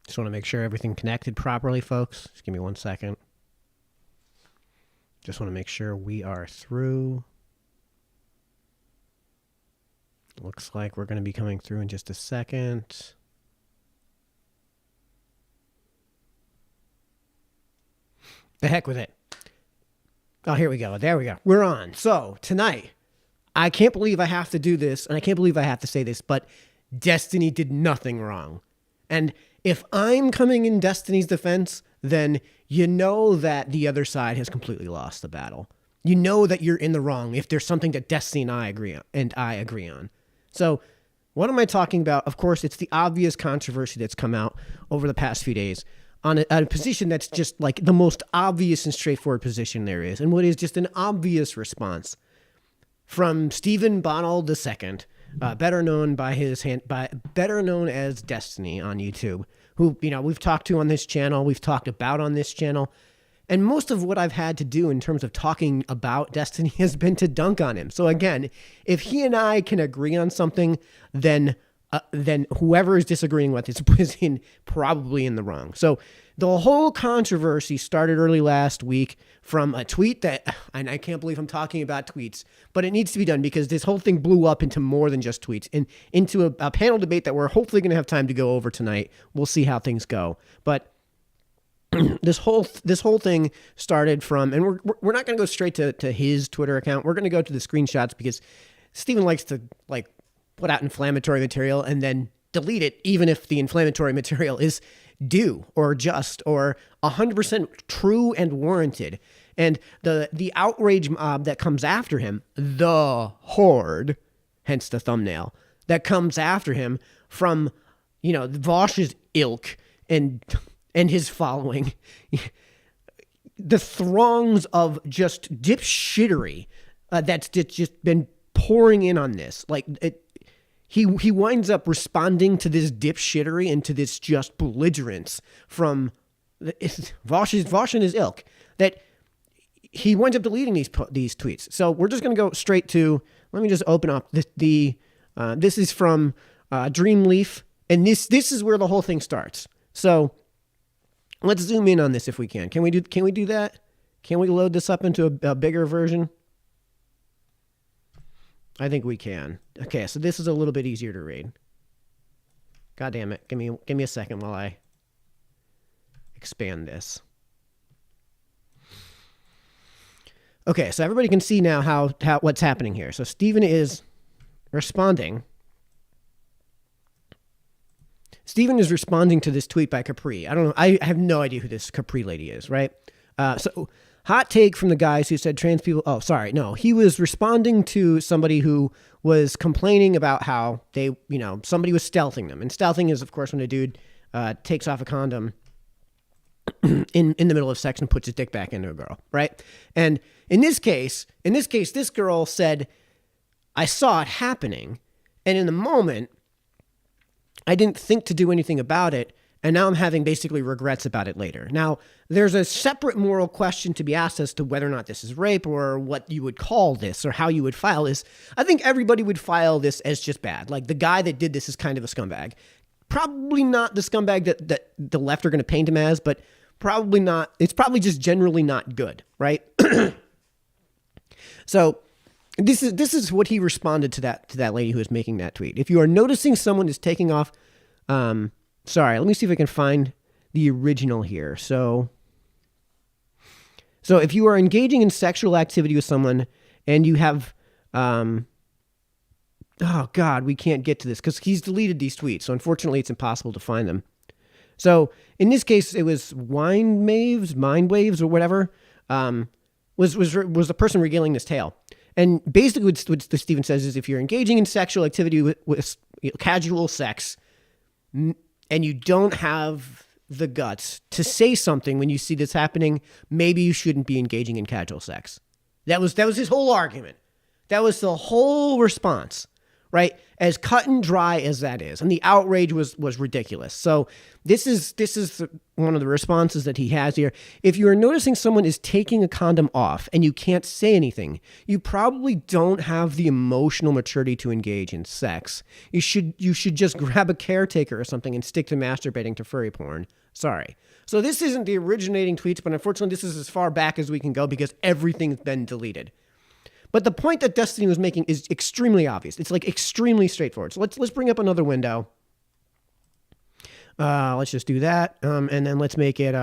Just want to make sure everything connected properly, folks. Just give me 1 second. Just want to make sure we are through. Looks like we're going to be coming through in just a second. The heck with it. Oh, here we go. There we go. We're on. So, tonight, I can't believe I have to do this, and I can't believe I have to say this, but Destiny did nothing wrong. And if I'm coming in Destiny's defense, then you know that the other side has completely lost the battle. You know that you're in the wrong if there's something that Destiny and I agree on. So, what am I talking about? Of course, it's the obvious controversy that's come out over the past few days on a position that's just like the most obvious and straightforward position there is, and what is just an obvious response from Stephen Bonald II, better known as Destiny on YouTube, who we've talked to on this channel, we've talked about on this channel, and most of what I've had to do in terms of talking about Destiny has been to dunk on him. So again, if he and I can agree on something, then whoever is disagreeing with is probably in the wrong. So the whole controversy started early last week from a tweet that, and I can't believe I'm talking about tweets, but it needs to be done because this whole thing blew up into more than just tweets and into a panel debate that we're hopefully going to have time to go over tonight. We'll see how things go. But this whole thing started from, and we're not going to go straight to his Twitter account. We're going to go to the screenshots because Steven likes to put out inflammatory material and then delete it, even if the inflammatory material is due or just or 100% true and warranted. And the outrage mob that comes after him, the Horde, hence the thumbnail, that comes after him from, Vosh's ilk and his following, the throngs of just dipshittery that's just been pouring in on this. He winds up responding to this dipshittery and to this just belligerence from Vosh and his ilk, that he winds up deleting these tweets. So we're just going to go straight to, let me just open up this is from Dreamleaf, and this is where the whole thing starts. So let's zoom in on this if we can. Can we do that? Can we load this up into a bigger version? I think we can. Okay, so this is a little bit easier to read. God damn it. Give me a second while I expand this. Okay, so everybody can see now how what's happening here. So Steven is responding. Steven is responding to this tweet by Capri. I don't know. I have no idea who this Capri lady is, right? So hot take from the guys who said trans people. Oh, sorry. No, he was responding to somebody who was complaining about how they, somebody was stealthing them. And stealthing is, of course, when a dude takes off a condom in the middle of sex and puts his dick back into a girl, right? And in this case, this girl said, I saw it happening. And in the moment, I didn't think to do anything about it. And now I'm having basically regrets about it later. Now, there's a separate moral question to be asked as to whether or not this is rape or what you would call this or how you would file this. I think everybody would file this as just bad. Like, the guy that did this is kind of a scumbag. Probably not the scumbag that the left are going to paint him as, but probably not. It's probably just generally not good, right? So this is what he responded to that lady who was making that tweet. If you are noticing someone is taking off... Sorry, let me see if I can find the original here. So if you are engaging in sexual activity with someone and you have, oh God, we can't get to this because he's deleted these tweets. So unfortunately, it's impossible to find them. So in this case, it was mind waves or whatever, was the person regaling this tale. And basically what Steven says is if you're engaging in sexual activity with casual sex, and you don't have the guts to say something when you see this happening, maybe you shouldn't be engaging in casual sex. That was his whole argument. That was the whole response, right? As cut and dry as that is. And the outrage was ridiculous. So this is one of the responses that he has here. If you are noticing someone is taking a condom off and you can't say anything, you probably don't have the emotional maturity to engage in sex. You should just grab a caretaker or something and stick to masturbating to furry porn. Sorry. So this isn't the originating tweets, but unfortunately this is as far back as we can go because everything's been deleted. But the point that Destiny was making is extremely obvious. It's like extremely straightforward. So let's bring up another window. Let's just do that. And then let's make it,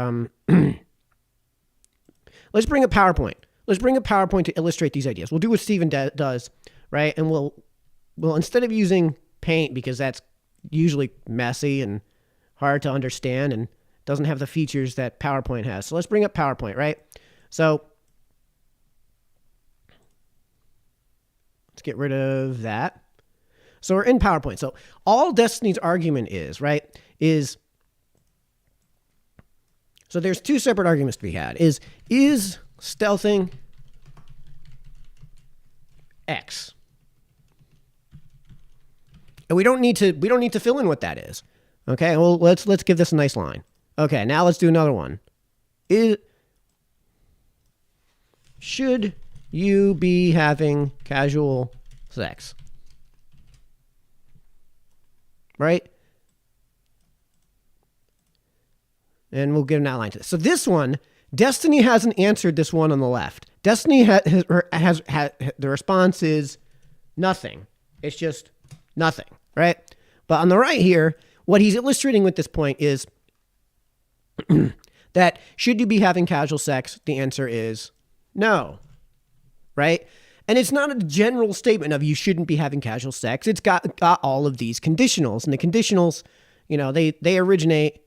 let's bring up PowerPoint. Let's bring up PowerPoint to illustrate these ideas. We'll do what Steven does, right? And we'll instead of using Paint, because that's usually messy and hard to understand and doesn't have the features that PowerPoint has. So let's bring up PowerPoint, right? So let's get rid of that. So we're in PowerPoint. So all Destiny's argument is, right, is, so there's two separate arguments to be had. Is stealthing X? And we don't need to fill in what that is. Okay, well, let's give this a nice line. Okay, now let's do another one. Should you be having casual sex? Right? And we'll get an outline to this. So this one, Destiny hasn't answered this one on the left. Destiny has the response is nothing. It's just nothing, right? But on the right here, what he's illustrating with this point is that should you be having casual sex? The answer is no, right? And it's not a general statement of you shouldn't be having casual sex. It's got all of these conditionals. And the conditionals, you know, they originate,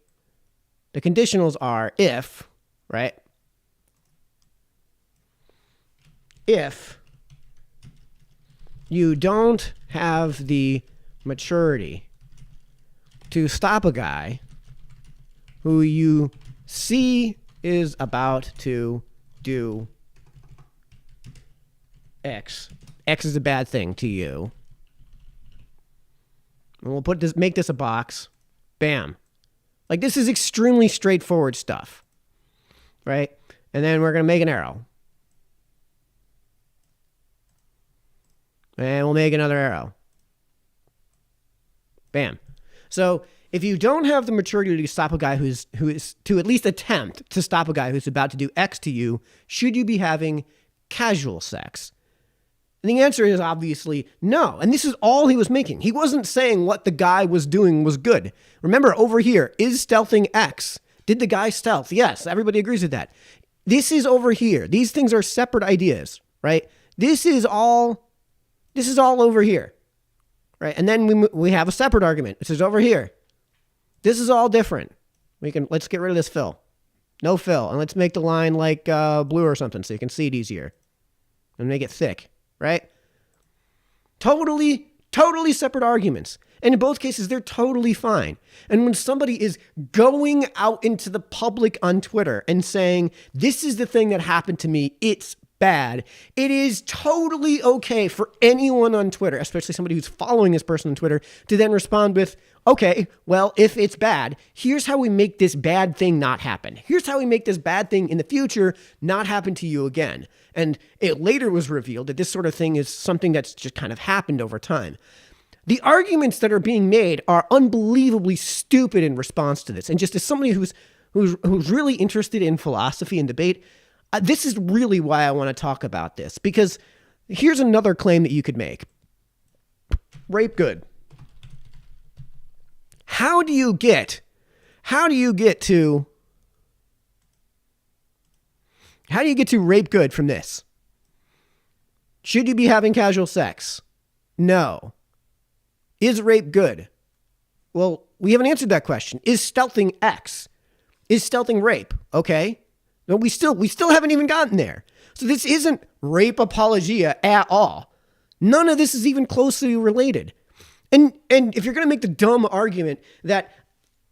the conditionals are if, right? If you don't have the maturity to stop a guy who you see is about to do X. X is a bad thing to you. And we'll make this a box. Bam. Like, this is extremely straightforward stuff, right? And then we're going to make an arrow. And we'll make another arrow. Bam. So if you don't have the maturity to stop a guy who is to at least attempt to stop a guy who's about to do X to you, should you be having casual sex? And the answer is obviously no. And this is all he was making. He wasn't saying what the guy was doing was good. Remember, over here, is stealthing X? Did the guy stealth? Yes, everybody agrees with that. This is over here. These things are separate ideas, right? This is all over here, right? And then we have a separate argument. This is over here. This is all different. Let's get rid of this fill. No fill. And let's make the line like blue or something so you can see it easier. And make it thick. Right? Totally separate arguments. And in both cases, they're totally fine. And when somebody is going out into the public on Twitter and saying, this is the thing that happened to me, it's bad, it is totally okay for anyone on Twitter, especially somebody who's following this person on Twitter, to then respond with, okay, well, if it's bad, here's how we make this bad thing not happen. Here's how we make this bad thing in the future not happen to you again. And it later was revealed that this sort of thing is something that's just kind of happened over time. The arguments that are being made are unbelievably stupid in response to this. And just as somebody who's really interested in philosophy and debate, this is really why I want to talk about this. Because here's another claim that you could make. Rape good. How do you get to rape good from this? Should you be having casual sex? No. Is rape good? Well, we haven't answered that question. Is stealthing X? Is stealthing rape? Okay. No, we still haven't even gotten there. So this isn't rape apologia at all. None of this is even closely related. And if you're going to make the dumb argument that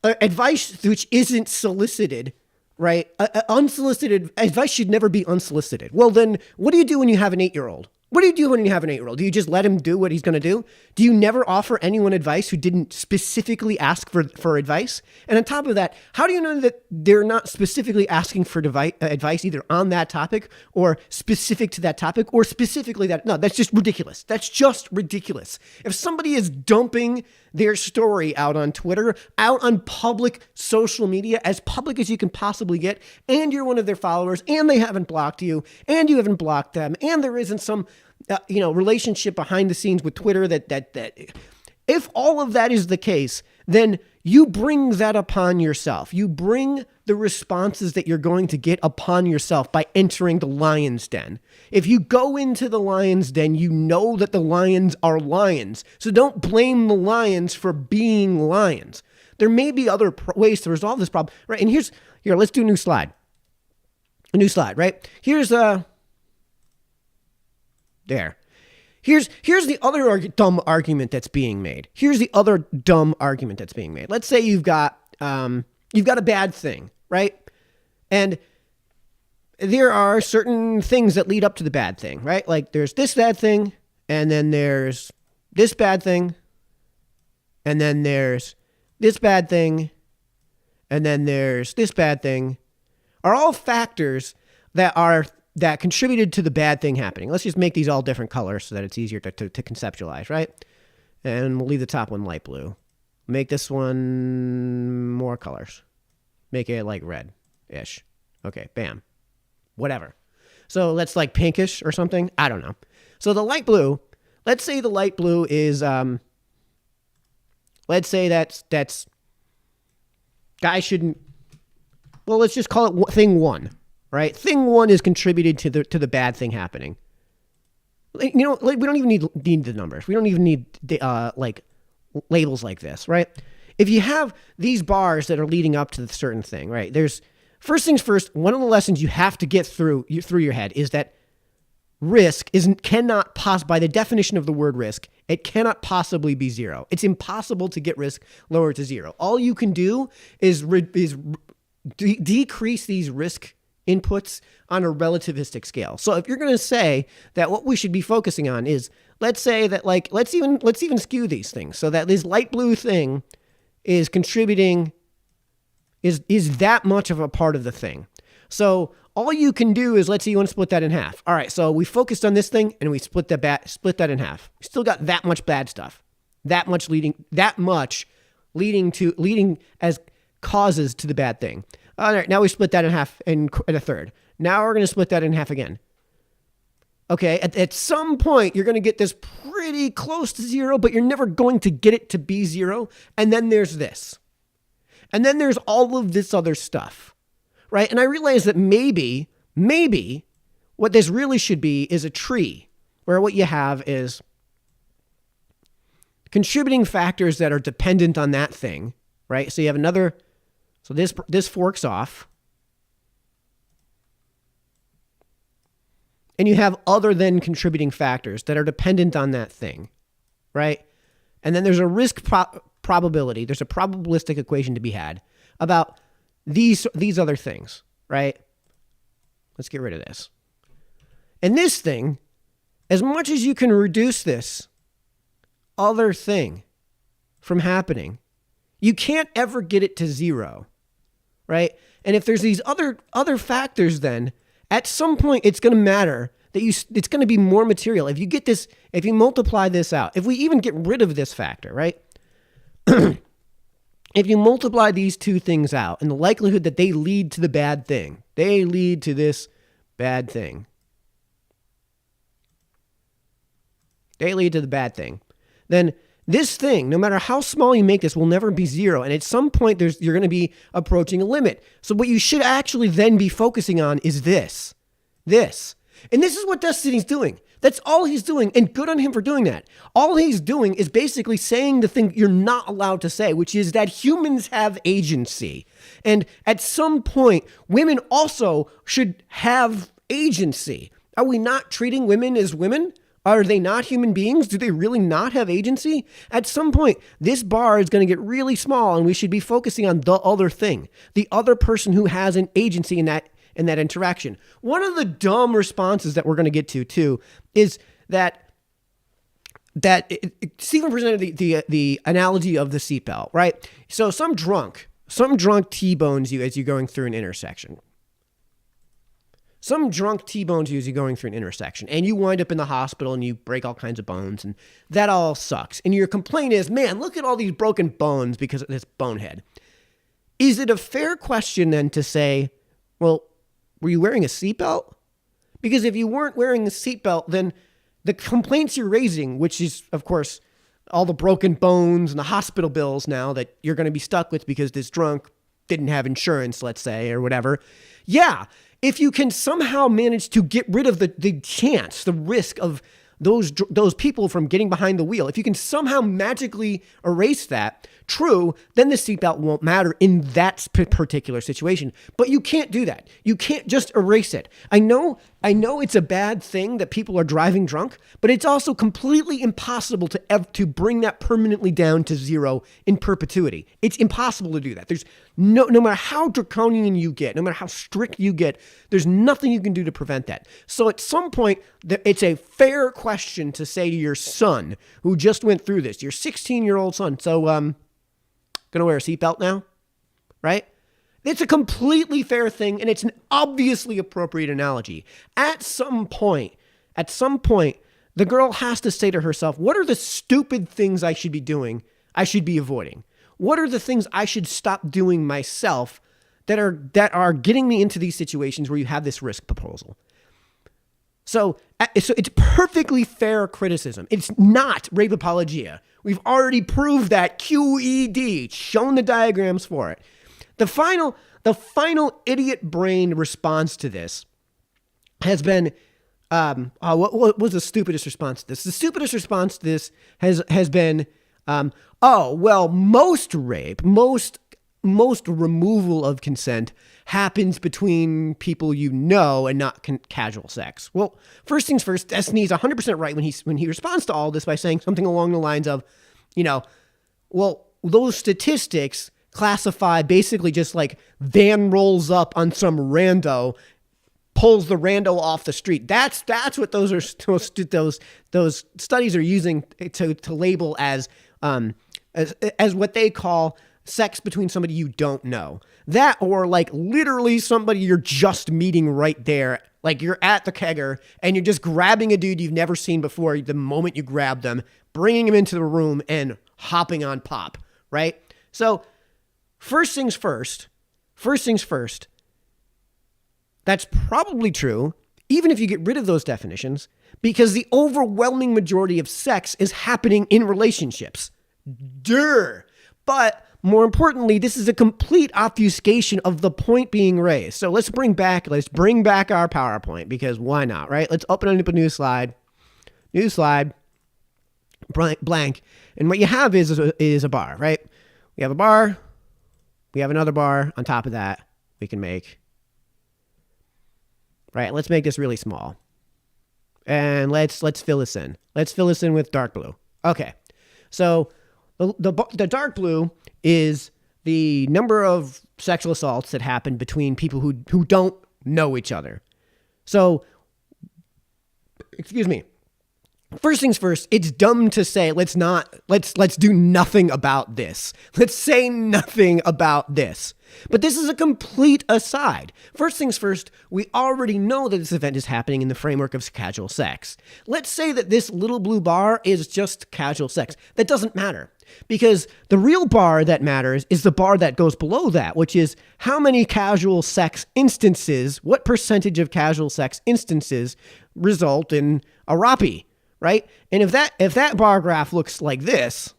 advice which isn't solicited, right? Unsolicited advice should never be unsolicited. Well, then what do you do when you have an 8-year-old? What do you do when you have an 8-year-old? Do you just let him do what he's going to do? Do you never offer anyone advice who didn't specifically ask for advice? And on top of that, how do you know that they're not specifically asking for advice either on that topic or specific to that topic or specifically that? No, that's just ridiculous. That's just ridiculous. If somebody is dumping their story out on Twitter, out on public social media, as public as you can possibly get, and you're one of their followers, and they haven't blocked you, and you haven't blocked them, and there isn't some relationship behind the scenes with Twitter that if all of that is the case, then you bring that upon yourself. You bring the responses that you're going to get upon yourself by entering the lion's den. If you go into the lion's den, you know that the lions are lions. So don't blame the lions for being lions. There may be other ways to resolve this problem, right? And here, let's do a new slide. A new slide, right? Here's there. Here's the other dumb argument that's being made. Here's the other dumb argument that's being made. Let's say you've got a bad thing, right? And there are certain things that lead up to the bad thing, right? Like there's this bad thing, and then there's this bad thing, and then there's this bad thing, and then there's this bad thing, are all factors that contributed to the bad thing happening. Let's just make these all different colors so that it's easier to conceptualize, right? And we'll leave the top one light blue. Make this one more colors. Make it like red-ish. Okay, bam. Whatever. So that's like pinkish or something. I don't know. So the light blue, let's say the light blue is, let's say that's guys shouldn't, well, let's just call it thing 1. Right? Thing 1 is contributed to the bad thing happening. We don't even need the numbers. We don't even need labels like this, right? If you have these bars that are leading up to the certain thing, right? There's first things first. One of the lessons you have to get through your head is that risk cannot by the definition of the word risk, it cannot possibly be 0. It's impossible to get risk lower to 0. All you can do is decrease these risk inputs on a relativistic scale. So if you're going to say that what we should be focusing on is, let's say that let's even skew these things so that this light blue thing is contributing, is that much of a part of the thing. So all you can do is, let's say you want to split that in half. All right, so we focused on this thing and we split that in half. We still got that much bad stuff, that much leading as causes to the bad thing. All right, now we split that in half and a third. Now we're going to split that in half again. Okay, at some point, you're going to get this pretty close to 0, but you're never going to get it to be 0. And then there's this. And then there's all of this other stuff, right? And I realize that maybe what this really should be is a tree, where what you have is contributing factors that are dependent on that thing, right? So you have another... So this forks off. And you have other than contributing factors that are dependent on that thing, right? And then there's a risk probability. There's a probabilistic equation to be had about these other things, right? Let's get rid of this. And this thing, as much as you can reduce this other thing from happening, you can't ever get it to 0. Right? And if there's these other factors, then at some point it's going to matter that it's going to be more material. If you multiply this out, if we even get rid of this factor, right? If you multiply these two things out and the likelihood that they lead to the bad thing, they lead to this bad thing. They lead to the bad thing. Then this thing, no matter how small you make this, will never be 0. And at some point, you're going to be approaching a limit. So what you should actually then be focusing on is this. And this is what Destiny's doing. That's all he's doing. And good on him for doing that. All he's doing is basically saying the thing you're not allowed to say, which is that humans have agency. And at some point, women also should have agency. Are we not treating women as women? Are they not human beings? Do they really not have agency? At some point, this bar is going to get really small and we should be focusing on the other thing, the other person who has an agency in that interaction. One of the dumb responses that we're going to get to too is Stephen presented the analogy of the seatbelt, right? So some drunk T-bones you as you're going through an intersection. Some drunk T-bones you as you're going through an intersection, and you wind up in the hospital and you break all kinds of bones, and that all sucks. And your complaint is, man, look at all these broken bones because of this bonehead. Is it a fair question then to say, well, were you wearing a seatbelt? Because if you weren't wearing a seatbelt, then the complaints you're raising, which is, of course, all the broken bones and the hospital bills now that you're going to be stuck with because this drunk didn't have insurance, let's say, or whatever. Yeah, if you can somehow manage to get rid of the risk of those people from getting behind the wheel, if you can somehow magically erase that, true, then the seatbelt won't matter in that particular situation. But you can't do that. You can't just erase it. I know it's a bad thing that people are driving drunk, but it's also completely impossible to bring that permanently down to zero in perpetuity. It's impossible to do that. There's no matter how draconian you get, no matter how strict you get, there's nothing you can do to prevent that. So at some point, it's a fair question to say to your son who just went through this, your 16-year-old son, so gonna wear a seatbelt now, right? It's a completely fair thing, and it's an obviously appropriate analogy. At some point, the girl has to say to herself, what are the stupid things I should be doing, I should be avoiding? What are the things I should stop doing myself that are getting me into these situations where you have this risk proposal? So it's perfectly fair criticism. It's not rape apologia. We've already proved that. QED, shown the diagrams for it. The final idiot-brained response to this has been, what was the stupidest response to this? The stupidest response to this has been, most rape, most removal of consent happens between people you know and not casual sex. Well, first things first, Destiny's 100% right when he responds to all this by saying something along the lines of, those statistics classify basically just like van rolls up on some rando, pulls the rando off the street. That's what those studies are using to label as what they call sex between somebody you don't know. That, or like literally somebody you're just meeting right there. Like you're at the kegger and you're just grabbing a dude you've never seen before the moment you grab them, bringing him into the room and hopping on pop, right? So first things first, that's probably true, even if you get rid of those definitions, because the overwhelming majority of sex is happening in relationships. But more importantly, this is a complete obfuscation of the point being raised. So let's bring back our PowerPoint, because why not, right? Let's open up a new slide, blank. And what you have is a bar, right? We have a bar. We have another bar on top of that we can make. Right, let's make this really small. And let's fill this in. Let's fill this in with dark blue. Okay, so the dark blue is the number of sexual assaults that happen between people who don't know each other. So, excuse me. First things first, it's dumb to say let's do nothing about this. Let's say nothing about this. But this is a complete aside. First things first, we already know that this event is happening in the framework of casual sex. Let's say that this little blue bar is just casual sex. That doesn't matter, because the real bar that matters is the bar that goes below that, which is how many casual sex instances, what percentage of casual sex instances result in a RAPI, right? And if that bar graph looks like this,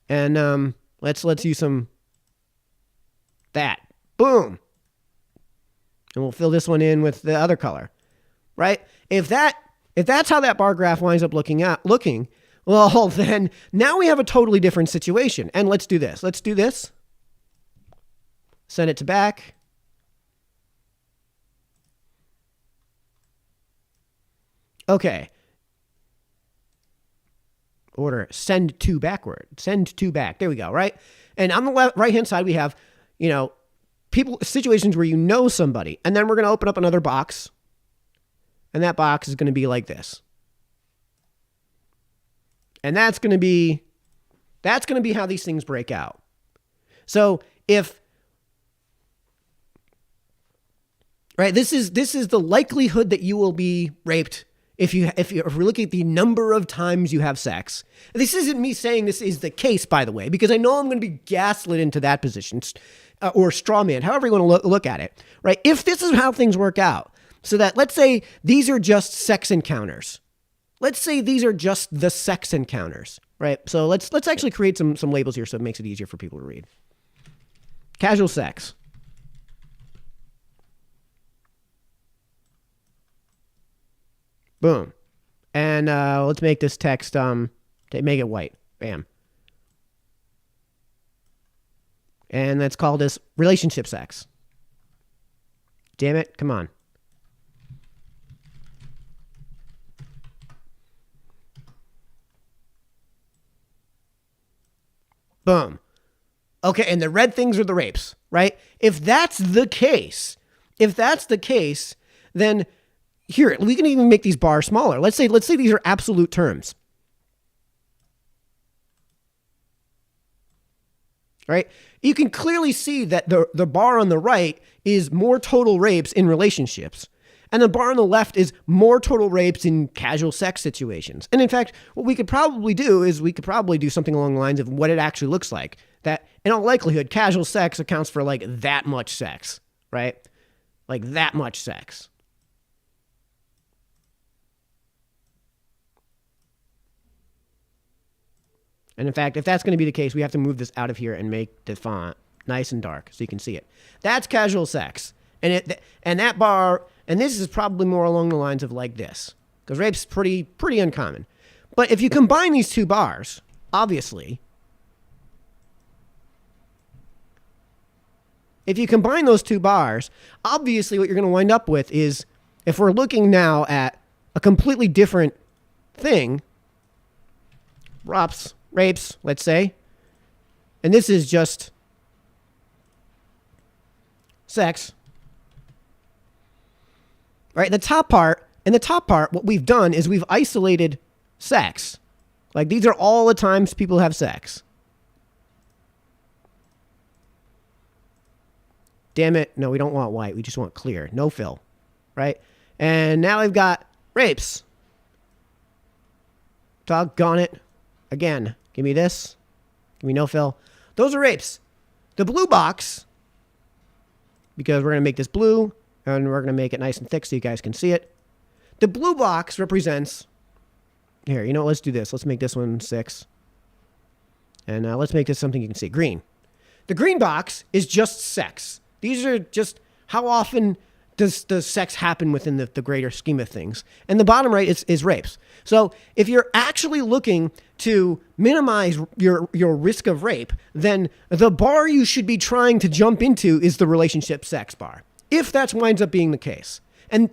and let's use some that. Boom. And we'll fill this one in with the other color, right? If that's how that bar graph winds up looking, well, then now we have a totally different situation. And let's do this. Send it to back. Okay. Order send to backward. Send to back. There we go, right? And on the right-hand side, we have, situations where you know somebody. And then we're going to open up another box. And that box is going to be like this. And that's going to be how these things break out. So if, right, this is the likelihood that you will be raped if we're looking at the number of times you have sex. This isn't me saying this is the case, by the way, because I know I'm going to be gaslit into that position, or straw man, however you want to look at it, right? If this is how things work out, so that let's say these are just sex encounters. Let's say these are just the sex encounters, right? So let's actually create some labels here so it makes it easier for people to read. Casual sex. Boom. And let's make this text, make it white. Bam. And let's call this relationship sex. Damn it. Come on. Boom. Okay, and the red things are the rapes, right? If that's the case, then here, we can even make these bars smaller. Let's say these are absolute terms. Right? You can clearly see that the bar on the right is more total rapes in relationships. And the bar on the left is more total rapes in casual sex situations. And in fact, what we could probably do is do something along the lines of what it actually looks like. That in all likelihood, casual sex accounts for like that much sex, right? Like that much sex. And in fact, if that's going to be the case, we have to move this out of here and make the font nice and dark so you can see it. That's casual sex. And that bar, and this is probably more along the lines of like this, because rape's pretty uncommon. But if you combine these two bars, obviously, what you're going to wind up with is, if we're looking now at a completely different thing, rapes, let's say, and this is just sex, right? In the top part, what we've done is we've isolated sex. Like these are all the times people have sex. Damn it. No, we don't want white. We just want clear. No fill, right? And now I've got rapes. Doggone it. Again, give me this. Give me no fill. Those are rapes. The blue box, because we're going to make this blue, and we're going to make it nice and thick so you guys can see it. The blue box represents, here, you know what, let's do this. Let's make this one 6. And let's make this something you can see. Green. The green box is just sex. These are just how often does sex happen within the greater scheme of things. And the bottom right is rapes. So if you're actually looking to minimize your risk of rape, then the bar you should be trying to jump into is the relationship sex bar, if that winds up being the case. And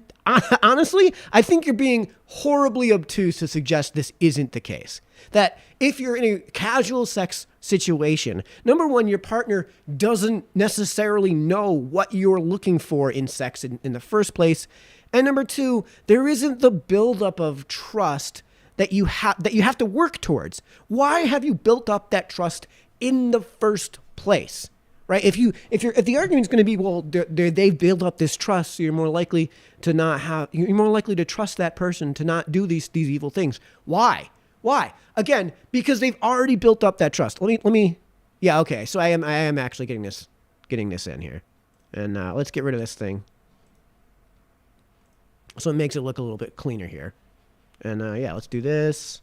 honestly, I think you're being horribly obtuse to suggest this isn't the case. That if you're in a casual sex situation, number one, your partner doesn't necessarily know what you're looking for in sex in the first place. And number two, there isn't the buildup of trust that you have to work towards. Why have you built up that trust in the first place? Right? If the argument is going to be, well, they've built up this trust, so you're more likely to trust that person to not do these evil things. Why? Again, because they've already built up that trust. Let me. Yeah, okay. So I am actually getting this in here, and let's get rid of this thing, so it makes it look a little bit cleaner here. And yeah, let's do this.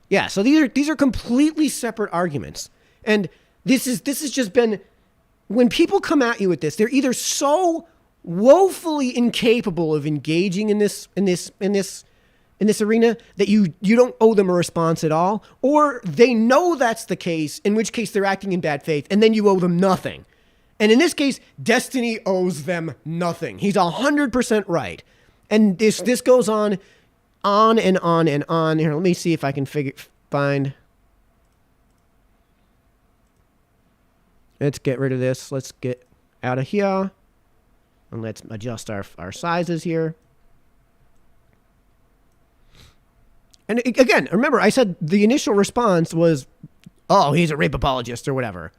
Yeah, so these are completely separate arguments. And this has just been, when people come at you with this, they're either so woefully incapable of engaging in this arena that you don't owe them a response at all, or they know that's the case, in which case they're acting in bad faith, and then you owe them nothing. And in this case, Destiny owes them nothing. He's 100% right. And this goes on and on and on. Here, let me see if I can find. Let's get rid of this. Let's get out of here. And let's adjust our sizes here. And again, remember, I said the initial response was, oh, he's a rape apologist or whatever.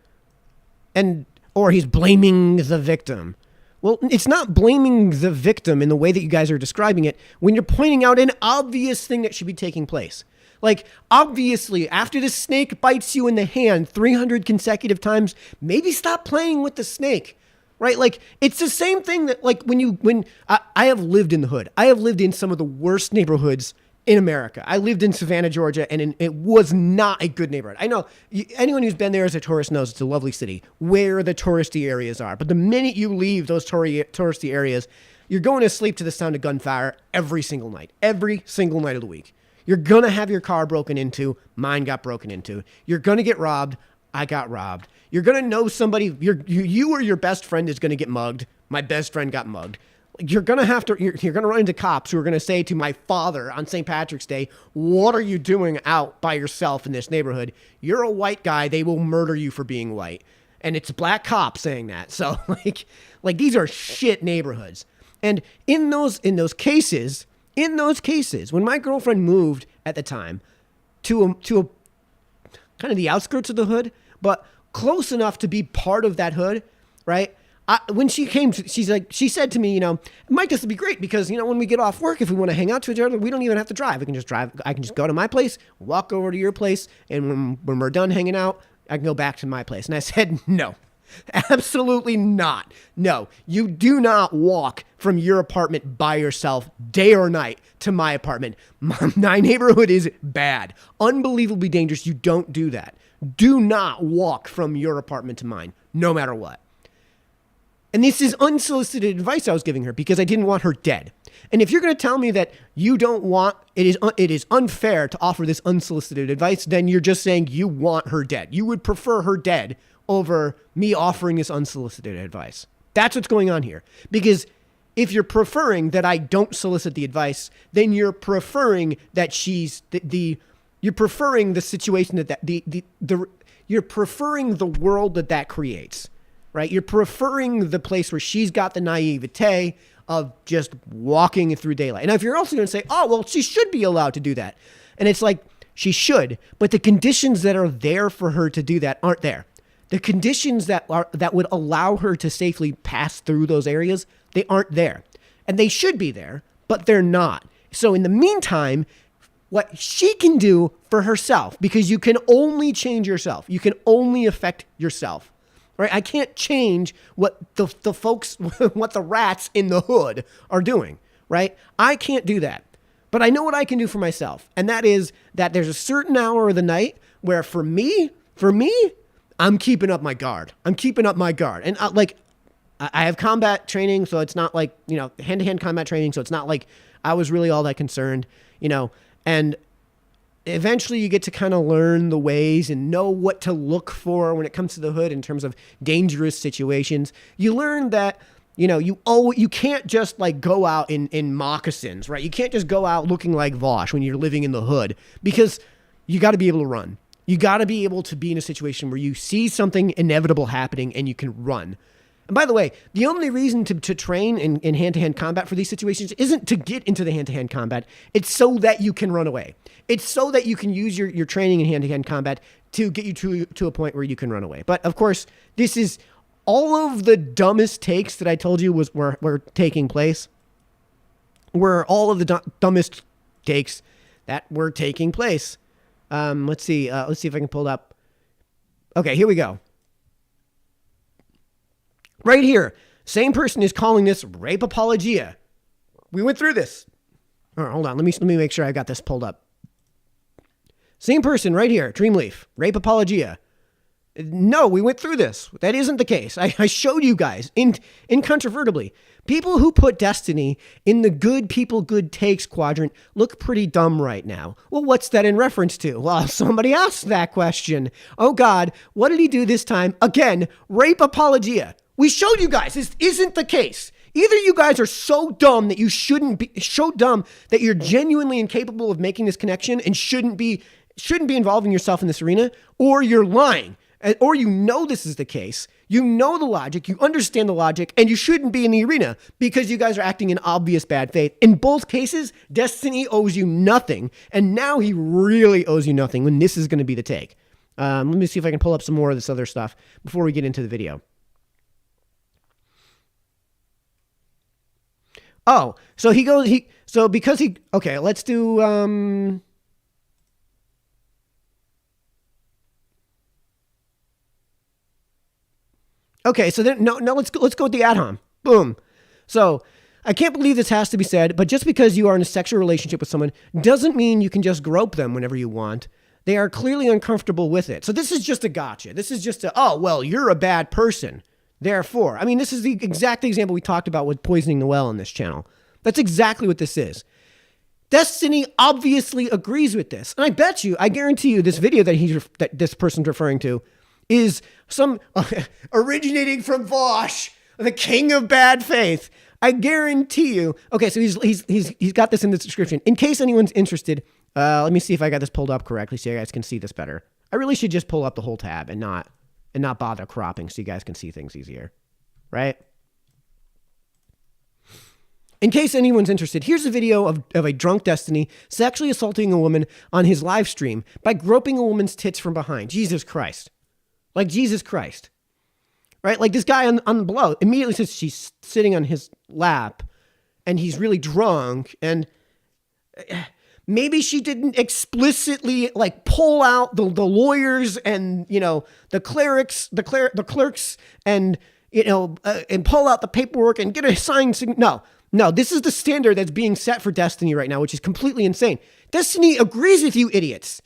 Or he's blaming the victim. Well, it's not blaming the victim in the way that you guys are describing it when you're pointing out an obvious thing that should be taking place. Like, obviously, after the snake bites you in the hand 300 consecutive times, maybe stop playing with the snake, right? Like, it's the same thing that, like, when I have lived in the hood. I have lived in some of the worst neighborhoods in America. I lived in Savannah, Georgia, and it was not a good neighborhood. I know anyone who's been there as a tourist knows it's a lovely city where the touristy areas are. But the minute you leave those touristy areas, you're going to sleep to the sound of gunfire every single night of the week. You're going to have your car broken into. Mine got broken into. You're going to get robbed. I got robbed. You're going to know somebody, you or your best friend is going to get mugged. My best friend got mugged. You're going to run into cops who are going to say to my father on St. Patrick's Day, what are you doing out by yourself in this neighborhood? You're a white guy. They will murder you for being white. And it's black cops saying that. So like these are shit neighborhoods. And in those cases, when my girlfriend moved at the time to a kind of the outskirts of the hood, but close enough to be part of that hood, right? When she came, she said to me, Mike, this would be great because, when we get off work, if we want to hang out to each other, we don't even have to drive. We can just drive. I can just go to my place, walk over to your place. And when we're done hanging out, I can go back to my place. And I said, no, absolutely not. No, you do not walk from your apartment by yourself day or night to my apartment. My neighborhood is bad, unbelievably dangerous. You don't do that. Do not walk from your apartment to mine, no matter what. And this is unsolicited advice I was giving her because I didn't want her dead. And if you're going to tell me that you don't want, it is unfair to offer this unsolicited advice, then you're just saying you want her dead. You would prefer her dead over me offering this unsolicited advice. That's what's going on here. Because if you're preferring that I don't solicit the advice, then you're preferring that you're preferring the situation you're preferring the world that creates. Right? You're preferring the place where she's got the naivete of just walking through daylight. And if you're also going to say, oh, well, she should be allowed to do that. And it's like, she should, but the conditions that are there for her to do that aren't there. The conditions that would allow her to safely pass through those areas, they aren't there. And they should be there, but they're not. So in the meantime, what she can do for herself, because you can only change yourself. You can only affect yourself. Right? I can't change what the folks, what the rats in the hood are doing, right? I can't do that. But I know what I can do for myself. And that is that there's a certain hour of the night where for me, I'm keeping up my guard. And I have combat training, so it's not like, hand-to-hand combat training. So it's not like I was really all that concerned, and eventually you get to kind of learn the ways and know what to look for when it comes to the hood in terms of dangerous situations. You learn that, you can't just like go out in moccasins, right? You can't just go out looking like Vosh when you're living in the hood because you got to be able to run. You got to be able to be in a situation where you see something inevitable happening and you can run. And by the way, the only reason to train in hand-to-hand combat for these situations isn't to get into the hand-to-hand combat. It's so that you can run away. It's so that you can use your training in hand-to-hand combat to get you to a point where you can run away. But of course, this is all of the dumbest takes that I told you were taking place. Were all of the dumbest takes that were taking place. Let's see if I can pull it up. Okay, here we go. Right here, same person is calling this rape apologia. We went through this. All right, hold on. Let me make sure I got this pulled up. Same person right here, Dreamleaf, rape apologia. No, we went through this. That isn't the case. I showed you guys incontrovertibly. People who put Destiny in the good people, good takes quadrant look pretty dumb right now. Well, what's that in reference to? Well, somebody asked that question. Oh God, what did he do this time? Again, rape apologia. We showed you guys this isn't the case. Either you guys are so dumb that you shouldn't be, so dumb that you're genuinely incapable of making this connection and shouldn't be involving yourself in this arena, or you're lying. or you know this is the case, you know the logic, you understand the logic, and you shouldn't be in the arena because you guys are acting in obvious bad faith. In both cases, Destiny owes you nothing, and now he really owes you nothing when this is going to be the take. Let me see if I can pull up some more of this other stuff before we get into the video. Oh, so okay, let's do, okay, so then, let's go with the ad-hom. Boom. So, I can't believe this has to be said, but just because you are in a sexual relationship with someone doesn't mean you can just grope them whenever you want. They are clearly uncomfortable with it. So this is just a gotcha. This is just oh, well, you're a bad person. Therefore, I mean, this is the exact example we talked about with poisoning the well on this channel. That's exactly what this is. Destiny obviously agrees with this. And I guarantee you this video that this person's referring to is some originating from Vosh, the king of bad faith. I guarantee you. Okay, so he's got this in the description. In case anyone's interested, let me see if I got this pulled up correctly so you guys can see this better. I really should just pull up the whole tab and not bother cropping so you guys can see things easier, right? In case anyone's interested, here's a video of a drunk Destiny sexually assaulting a woman on his live stream by groping a woman's tits from behind. Jesus Christ. Like Jesus Christ. Right? Like this guy on below immediately says she's sitting on his lap and he's really drunk, and maybe she didn't explicitly like pull out the lawyers and, you know, the clerics and, you know, and pull out the paperwork and get a signed. No, this is the standard that's being set for Destiny right now, which is completely insane. Destiny agrees with you, idiots.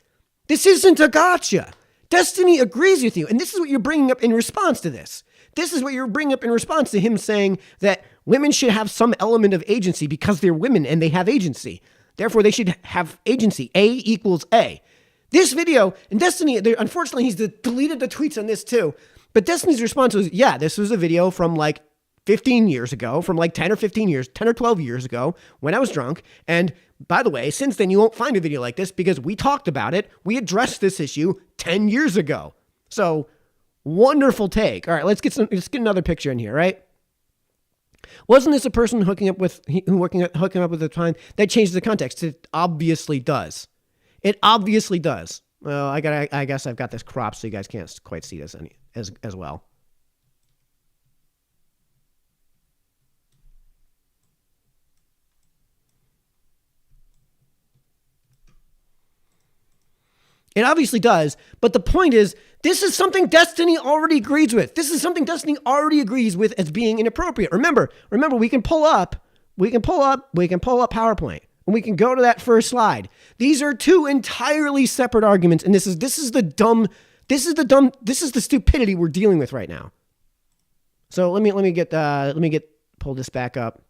This isn't a gotcha. Destiny agrees with you. And this is what you're bringing up in response to this. This is what you're bringing up in response to him saying that women should have some element of agency because they're women and they have agency. Therefore, they should have agency. A equals A. This video, and Destiny, unfortunately, he's deleted the tweets on this too. But Destiny's response was, yeah, this was a video from like 15 years ago, from like 10 or 12 years ago when I was drunk. And by the way, since then, you won't find a video like this because we talked about it. We addressed this issue 10 years ago. So wonderful take. All right, let's get another picture in here, right? Wasn't this a person hooking up with at the time? That changes the context. It obviously does. It obviously does. Well, I guess I've got this cropped so you guys can't quite see this as well. It obviously does, but the point is, this is something Destiny already agrees with. This is something Destiny already agrees with as being inappropriate. Remember, we can pull up PowerPoint, and we can go to that first slide. These are two entirely separate arguments, and this is the stupidity we're dealing with right now. So let me pull this back up.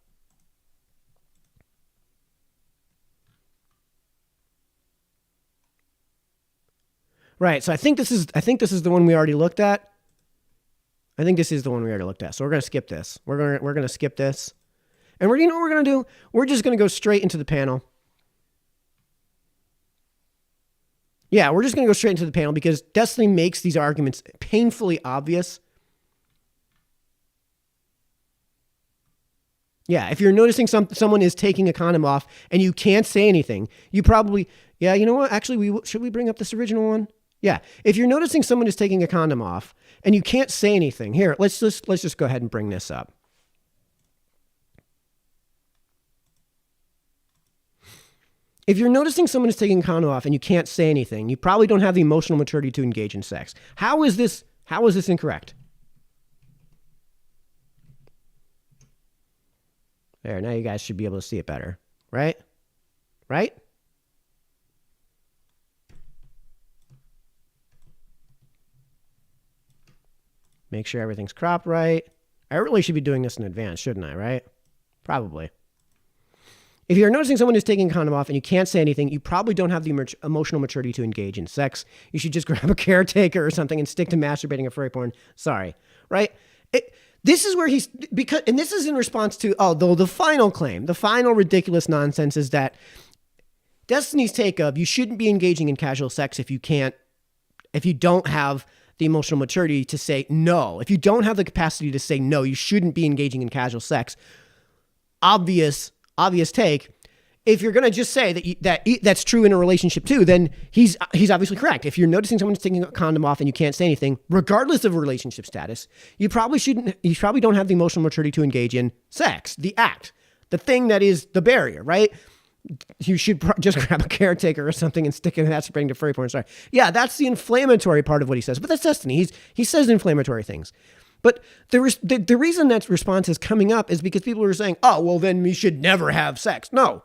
Right, so I think this is the one we already looked at. So we're gonna skip this. We're gonna skip this, and you know what we're gonna do? We're just gonna go straight into the panel. Yeah, we're just gonna go straight into the panel because Destiny makes these arguments painfully obvious. Yeah, if you're noticing someone is taking a condom off and you can't say anything, you probably, yeah, you know what? Actually, should we bring up this original one? Yeah, if you're noticing someone is taking a condom off and you can't say anything, here, let's just go ahead and bring this up. If you're noticing someone is taking a condom off and you can't say anything, you probably don't have the emotional maturity to engage in sex. How is this incorrect? There, now you guys should be able to see it better, right? Right? Make sure everything's cropped right. I really should be doing this in advance, shouldn't I, right? Probably. If you're noticing someone is taking a condom off and you can't say anything, you probably don't have the emotional maturity to engage in sex. You should just grab a caretaker or something and stick to masturbating or furry porn. Sorry, right? This is where and this is in response to, the final claim, the final ridiculous nonsense is that Destiny's take of you shouldn't be engaging in casual sex if you don't have the emotional maturity to say no, if you don't have the capacity to say no, you shouldn't be engaging in casual sex. Obvious take. If you're going to just say that's true in a relationship too, then he's obviously correct. If you're noticing someone's taking a condom off and you can't say anything, regardless of relationship status, you probably don't have the emotional maturity to engage in sex, the act, the thing that is the barrier, right? You should just grab a caretaker or something and stick it in that spring to furry porn. Sorry. Yeah, that's the inflammatory part of what he says. But that's Destiny. He says inflammatory things. But the reason that response is coming up is because people are saying, oh, well, then we should never have sex. No,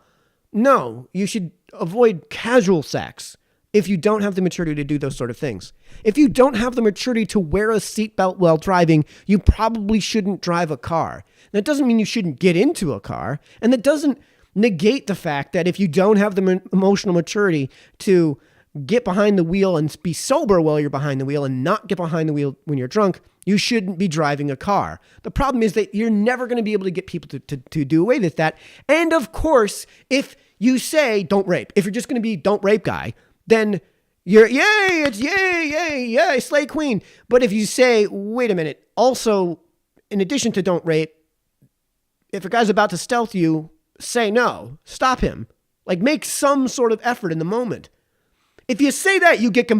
you should avoid casual sex if you don't have the maturity to do those sort of things. If you don't have the maturity to wear a seatbelt while driving, you probably shouldn't drive a car. That doesn't mean you shouldn't get into a car. And that doesn't negate the fact that if you don't have the emotional maturity to get behind the wheel and be sober while you're behind the wheel and not get behind the wheel when you're drunk, you shouldn't be driving a car. The problem is that you're never going to be able to get people to do away with that. And of course, if you say don't rape, if you're just going to be don't rape guy, then you're yay, slay queen. But if you say, wait a minute, also, in addition to don't rape, if a guy's about to stealth you, say no, stop him. Like, make some sort of effort in the moment. If you say that, you get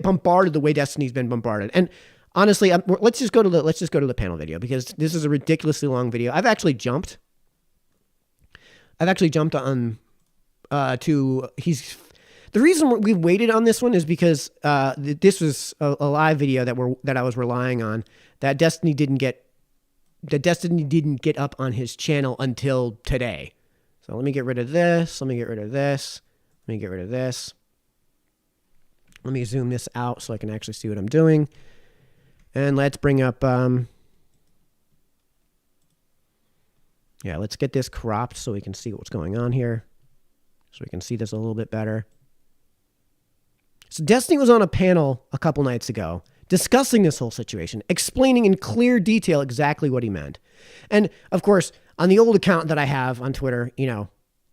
bombarded the way Destiny's been bombarded. And honestly, let's just go to the panel video, because this is a ridiculously long video. I've actually jumped on the reason we waited on this one is because this was a live video that I was relying on that Destiny didn't get up on his channel until today. So let me get rid of this. Let me get rid of this. Let me get rid of this. Let me zoom this out so I can actually see what I'm doing. And let's bring up, let's get this cropped so we can see what's going on here. So we can see this a little bit better. So Destiny was on a panel a couple nights ago discussing this whole situation, explaining in clear detail exactly what he meant. And of course, on the old account that I have on Twitter,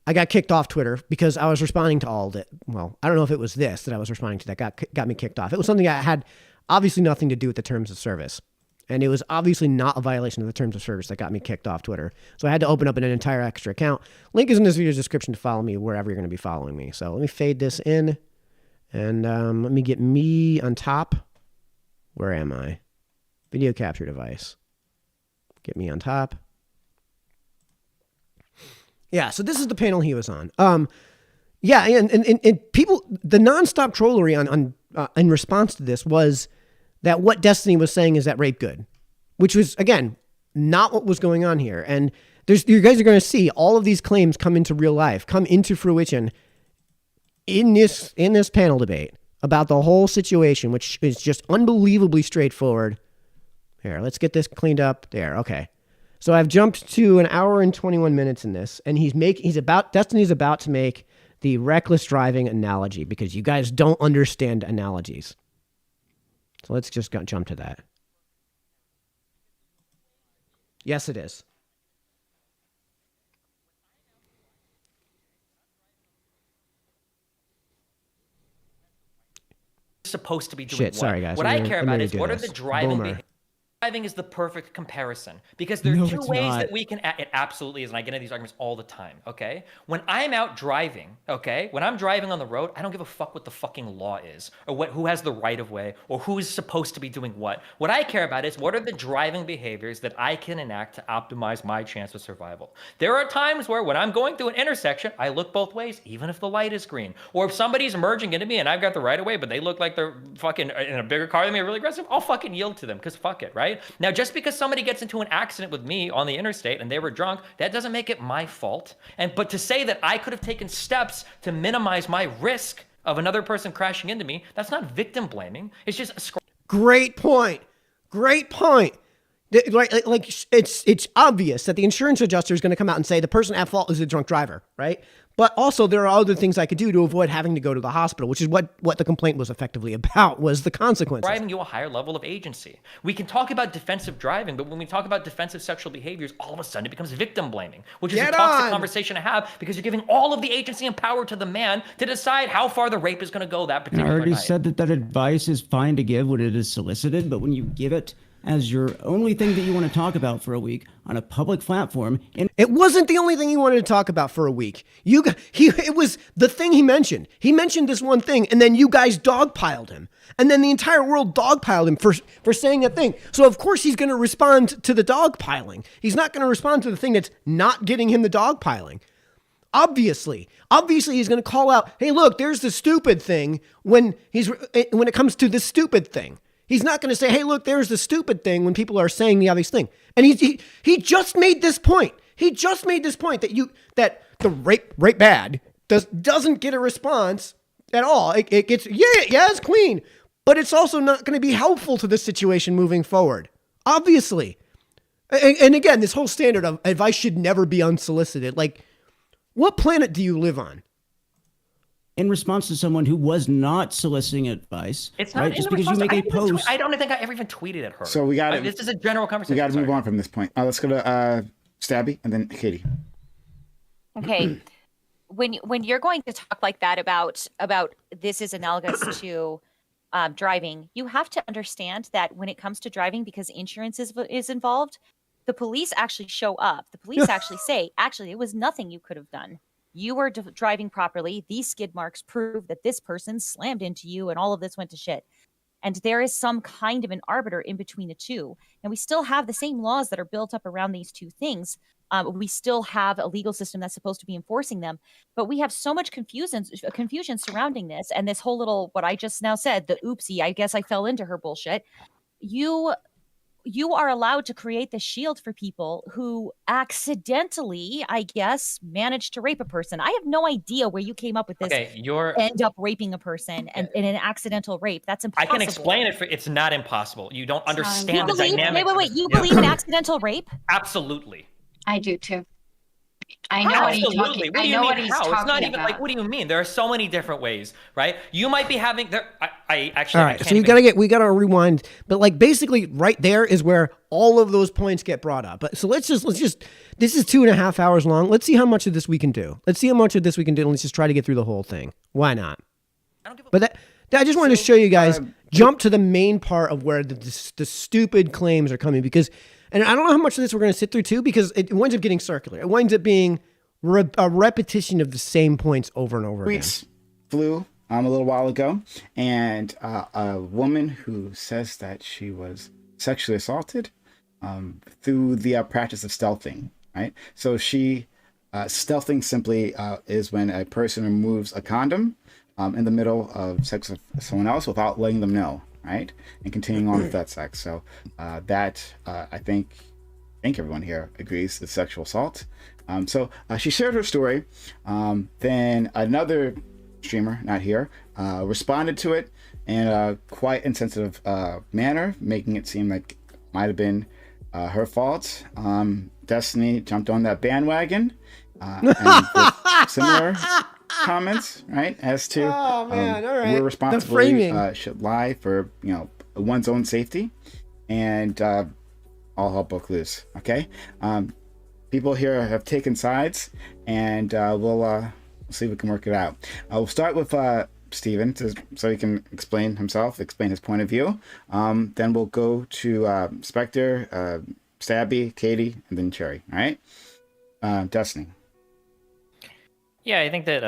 I got kicked off Twitter because I was responding to all that. Well, I don't know if it was this that I was responding to that got me kicked off. It was something that had obviously nothing to do with the terms of service. And it was obviously not a violation of the terms of service that got me kicked off Twitter. So I had to open up an entire extra account. Link is in this video's description to follow me wherever you're going to be following me. So let me fade this in. And let me get me on top. Where am I? Video capture device. Get me on top. Yeah, so this is the panel he was on. And people, the nonstop trollery in response to this was that what Destiny was saying is that rape good, which was, again, not what was going on here. And you guys are going to see all of these claims come into real life, come into fruition in this panel debate about the whole situation, which is just unbelievably straightforward. Here, let's get this cleaned up. There, okay. So I've jumped to 1 hour and 21 minutes in this, and Destiny's about to make the reckless driving analogy, because you guys don't understand analogies. So let's just jump to that. Yes, it is. Supposed to be doing Shit, sorry guys. What I care about is what are the driving behaviors. Driving is the perfect comparison, because there are two ways that we can, it absolutely is, and I get into these arguments all the time, okay? When I'm out driving, okay, when I'm driving on the road, I don't give a fuck what the fucking law is, or who has the right of way, or who is supposed to be doing what. What I care about is what are the driving behaviors that I can enact to optimize my chance of survival. There are times where when I'm going through an intersection, I look both ways, even if the light is green. Or if somebody's merging into me and I've got the right of way, but they look like they're fucking in a bigger car than me, really aggressive, I'll fucking yield to them, because fuck it, right? Now, just because somebody gets into an accident with me on the interstate and they were drunk, that doesn't make it my fault. But to say that I could have taken steps to minimize my risk of another person crashing into me, that's not victim blaming. It's just Great point. Like it's obvious that the insurance adjuster is going to come out and say the person at fault is the drunk driver, right? But also there are other things I could do to avoid having to go to the hospital, which is what the complaint was effectively about, was the consequences. Driving you a higher level of agency. We can talk about defensive driving, but when we talk about defensive sexual behaviors, all of a sudden it becomes victim blaming, which is a toxic conversation to have, because you're giving all of the agency and power to the man to decide how far the rape is going to go that particular night. I already said that advice is fine to give when it is solicited, but when you give it as your only thing that you want to talk about for a week on a public platform. It wasn't the only thing he wanted to talk about for a week. It was the thing he mentioned. He mentioned this one thing, and then you guys dogpiled him. And then the entire world dogpiled him for saying that thing. So of course he's going to respond to the dogpiling. He's not going to respond to the thing that's not getting him the dogpiling. Obviously he's going to call out, hey, look, there's the stupid thing when it comes to this stupid thing. He's not going to say, hey, look, there's the stupid thing when people are saying the obvious thing. And he just made this point. He just made this point that the rape bad doesn't get a response at all. It gets, it's clean, but it's also not going to be helpful to the situation moving forward. Obviously. And again, this whole standard of advice should never be unsolicited. Like, what planet do you live on? In response to someone who was not soliciting advice, it's not right? Just because you make a post. I don't think I ever even tweeted at her. So we got this is a general conversation. We got to move on from this point. Let's go to Stabby and then Katie. Okay, when you're going to talk like that about this is analogous to driving, you have to understand that when it comes to driving, because insurance is involved, the police actually show up. The police actually say, actually, it was nothing you could have done. You were driving properly. These skid marks prove that this person slammed into you and all of this went to shit. And there is some kind of an arbiter in between the two. And we still have the same laws that are built up around these two things. We still have a legal system that's supposed to be enforcing them. But we have so much confusion surrounding this. And this whole little, what I just now said, the oopsie, I guess I fell into her bullshit. You are allowed to create the shield for people who accidentally, I guess, managed to rape a person. I have no idea where you came up with this. Okay, end up raping a person and in an accidental rape. That's impossible. I can explain it. It's not impossible. You don't understand the dynamic. Wait. You believe in accidental rape? Absolutely. I do too. I know what he's talking. I know what he's talking about. It's not even like, what do you mean? There are so many different ways, right? You might be having there. I actually. All right, so we gotta rewind. But like basically, right there is where all of those points get brought up. But so let's just. This is 2.5 hours long. Let's see how much of this we can do. And let's just try to get through the whole thing. Why not? But I just wanted to show you guys. Jump to the main part of where the stupid claims are coming, because. And I don't know how much of this we're going to sit through too, because it winds up getting circular. It winds up being a repetition of the same points over and over again. Tweets flew a little while ago, and a woman who says that she was sexually assaulted through the practice of stealthing, right? So stealthing simply is when a person removes a condom in the middle of sex with someone else without letting them know. Right, and continuing on with that sex. So I think everyone here agrees is sexual assault. So she shared her story. Then another streamer, not here, responded to it in a quite insensitive manner, making it seem like it might have been her fault. Destiny jumped on that bandwagon and with similar comments, right, as to all right. we're responsible, should lie for one's own safety, and all hell broke loose. Okay, people here have taken sides, and we'll see if we can work it out. We'll start with Steven so he can explain his point of view. Then we'll go to Spectre, Stabby, Katie, and then Cherry. All right, Destiny. Yeah, I think that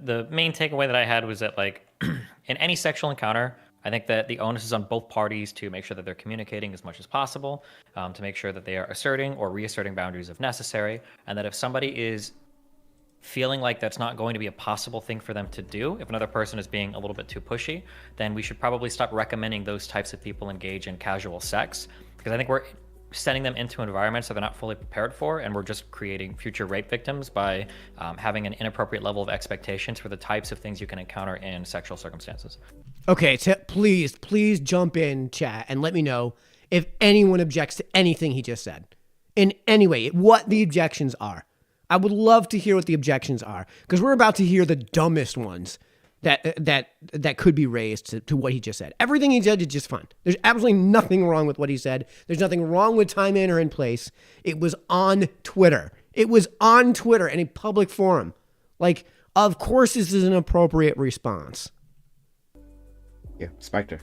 the main takeaway that I had was that, like, in any sexual encounter, I think that the onus is on both parties to make sure that they're communicating as much as possible, to make sure that they are asserting or reasserting boundaries if necessary, and that if somebody is feeling like that's not going to be a possible thing for them to do, if another person is being a little bit too pushy, then we should probably stop recommending those types of people engage in casual sex, because I think we're sending them into environments that they're not fully prepared for, and we're just creating future rape victims by having an inappropriate level of expectations for the types of things you can encounter in sexual circumstances. Okay, please jump in, chat, and let me know if anyone objects to anything he just said. In any way, what the objections are. I would love to hear what the objections are, because we're about to hear the dumbest ones that could be raised to what he just said. Everything he said is just fine. There's absolutely nothing wrong with what he said. There's nothing wrong with time, manner, and place. It was on Twitter. It was on Twitter in a public forum. Like, of course this is an appropriate response. Yeah, Spectre.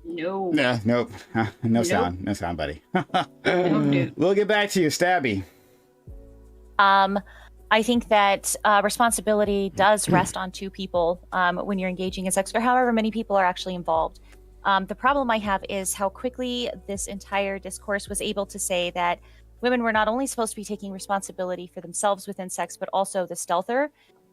No. No, nope. No sound. No sound, buddy. We'll get back to you, Stabby. I think that responsibility does rest on two people when you're engaging in sex, for however many people are actually involved. The problem I have is how quickly this entire discourse was able to say that women were not only supposed to be taking responsibility for themselves within sex, but also the stealther,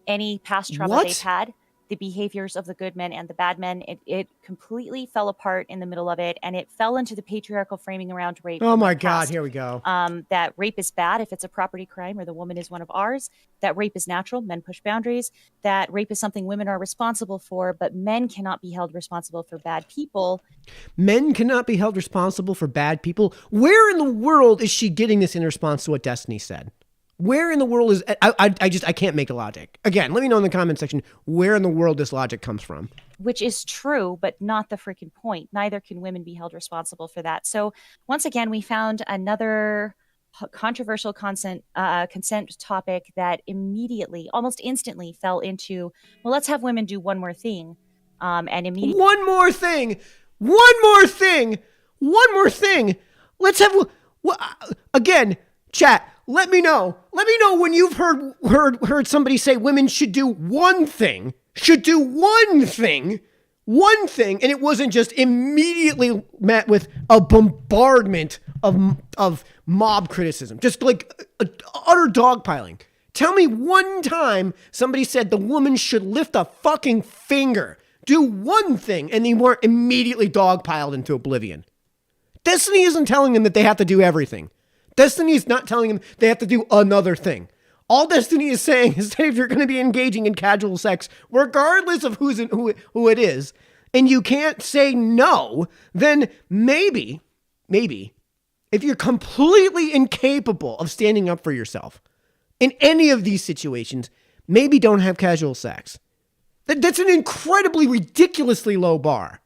any past trauma they've had, the behaviors of the good men and the bad men. It completely fell apart in the middle of it, and it fell into the patriarchal framing around rape. Oh my God, here we go. That rape is bad if it's a property crime or the woman is one of ours. That rape is natural, men push boundaries. That rape is something women are responsible for, but men cannot be held responsible for bad people. Men cannot be held responsible for bad people? Where in the world is she getting this in response to what Destiny said? Where in the world is I can't make a logic. Again, let me know in the comment section where in the world this logic comes from. Which is true, but not the freaking point. Neither can women be held responsible for that. So once again, we found another controversial consent topic that immediately, almost instantly, fell into, well, let's have women do one more thing, and immediately one more thing. Let's have again, chat. Let me know when you've heard somebody say women should do one thing, and it wasn't just immediately met with a bombardment of mob criticism, just like utter dogpiling. Tell me one time somebody said the woman should lift a fucking finger, do one thing, and they weren't immediately dogpiled into oblivion. Destiny isn't telling them that they have to do everything. Destiny is not telling them they have to do another thing. All Destiny is saying is that if you're going to be engaging in casual sex, regardless of who it is, and you can't say no, then maybe, if you're completely incapable of standing up for yourself in any of these situations, maybe don't have casual sex. That's an incredibly, ridiculously low bar.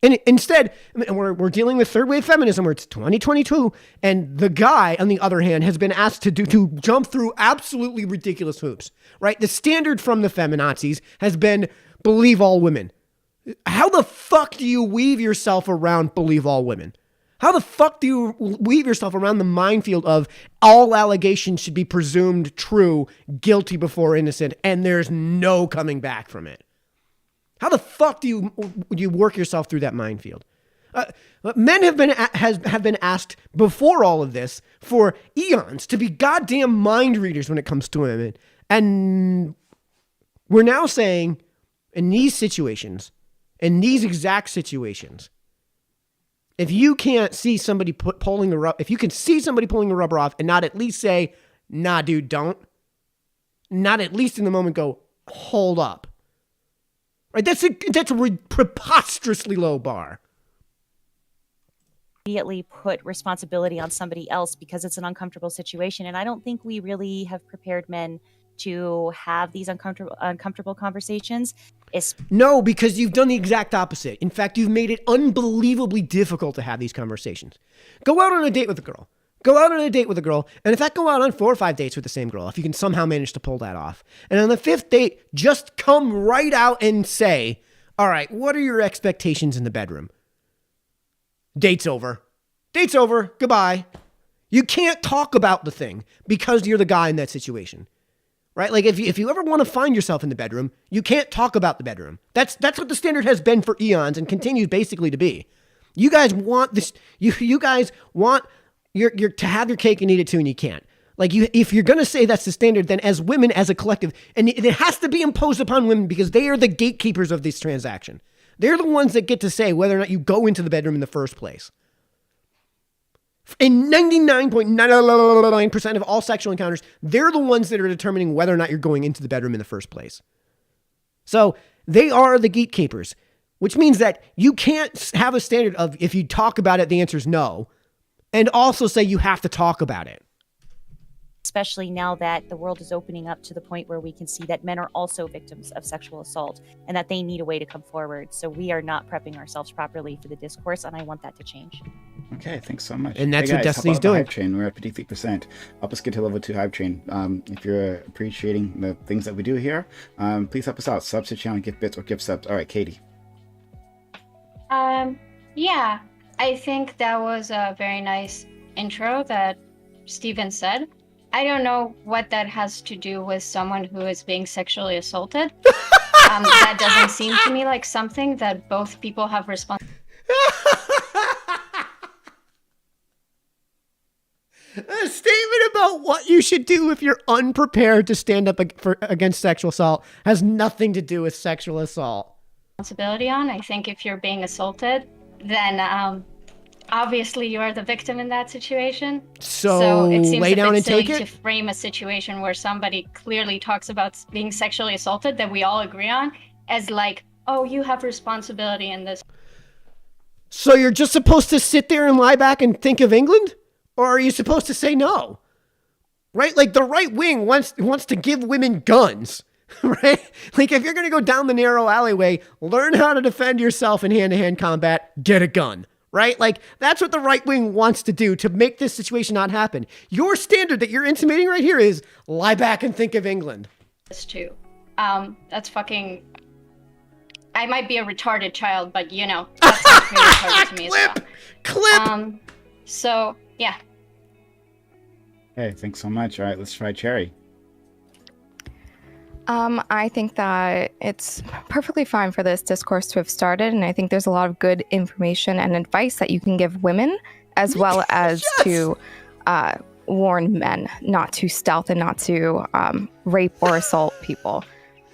And instead, we're dealing with third wave feminism where it's 2022, and the guy, on the other hand, has been asked to jump through absolutely ridiculous hoops, right? The standard from the feminazis has been believe all women. How the fuck do you weave yourself around believe all women? How the fuck do you weave yourself around the minefield of all allegations should be presumed true, guilty before innocent, and there's no coming back from it? How the fuck do you work yourself through that minefield? Men have been asked before all of this for eons to be goddamn mind readers when it comes to women, and we're now saying in these exact situations, if you can't see somebody pulling the rubber off and not at least say, "Nah, dude, don't," not at least in the moment go, "Hold up." Right, that's a preposterously low bar. Immediately put responsibility on somebody else because it's an uncomfortable situation, and I don't think we really have prepared men to have these uncomfortable conversations. No, because you've done the exact opposite. In fact, you've made it unbelievably difficult to have these conversations. Go out on a date with a girl. And in fact, go out on 4 or 5 dates with the same girl, if you can somehow manage to pull that off. And on the 5th date, just come right out and say, all right, what are your expectations in the bedroom? Date's over. Goodbye. You can't talk about the thing because you're the guy in that situation, right? Like if you ever want to find yourself in the bedroom, you can't talk about the bedroom. That's what the standard has been for eons and continues basically to be. You guys want this. You guys want you're to have your cake and eat it too, and you can't. Like if you're going to say that's the standard, then as women, as a collective, and it has to be imposed upon women because they are the gatekeepers of this transaction. They're the ones that get to say whether or not you go into the bedroom in the first place. In 99.9% of all sexual encounters, they're the ones that are determining whether or not you're going into the bedroom in the first place. So They are the gatekeepers, which means that you can't have a standard of if you talk about it, the answer is no, and also say you have to talk about it. Especially now that the world is opening up to the point where we can see that men are also victims of sexual assault and that they need a way to come forward. So we are not prepping ourselves properly for the discourse, and I want that to change. Okay, thanks so much. And that's hey what guys, Destiny's help out the doing. Hype Train. We're at 53%. Help us get to level 2 Hype Train. If you're appreciating the things that we do here, please help us out. Subs to channel, gift bits, or gift subs. All right, Katie. Yeah, I think that was a very nice intro that Steven said. I don't know what that has to do with someone who is being sexually assaulted. That doesn't seem to me like something that both people have responsibility. A statement about what you should do if you're unprepared to stand up against sexual assault has nothing to do with sexual assault. On. I think if you're being assaulted, then obviously you are the victim in that situation. So it seems lay a down bit and silly take it? to frame a situation where somebody clearly talks about being sexually assaulted that we all agree on as like, oh, you have responsibility in this. So you're just supposed to sit there and lie back and think of England? Or are you supposed to say no? Right? Like the right wing wants to give women guns, right? Like if you're going to go down the narrow alleyway, learn how to defend yourself in hand-to-hand combat, get a gun, right? Like that's what the right wing wants to do to make this situation not happen. Your standard that you're intimating right here is lie back and think of England. This too. That's fucking... I might be a retarded child, but you know, that's pretty retarded to me as well. Clip! So, yeah. Okay, thanks so much. All right, let's try Cherry. I think that it's perfectly fine for this discourse to have started, and I think there's a lot of good information and advice that you can give women, as well as to warn men not to stealth and not to rape or assault people.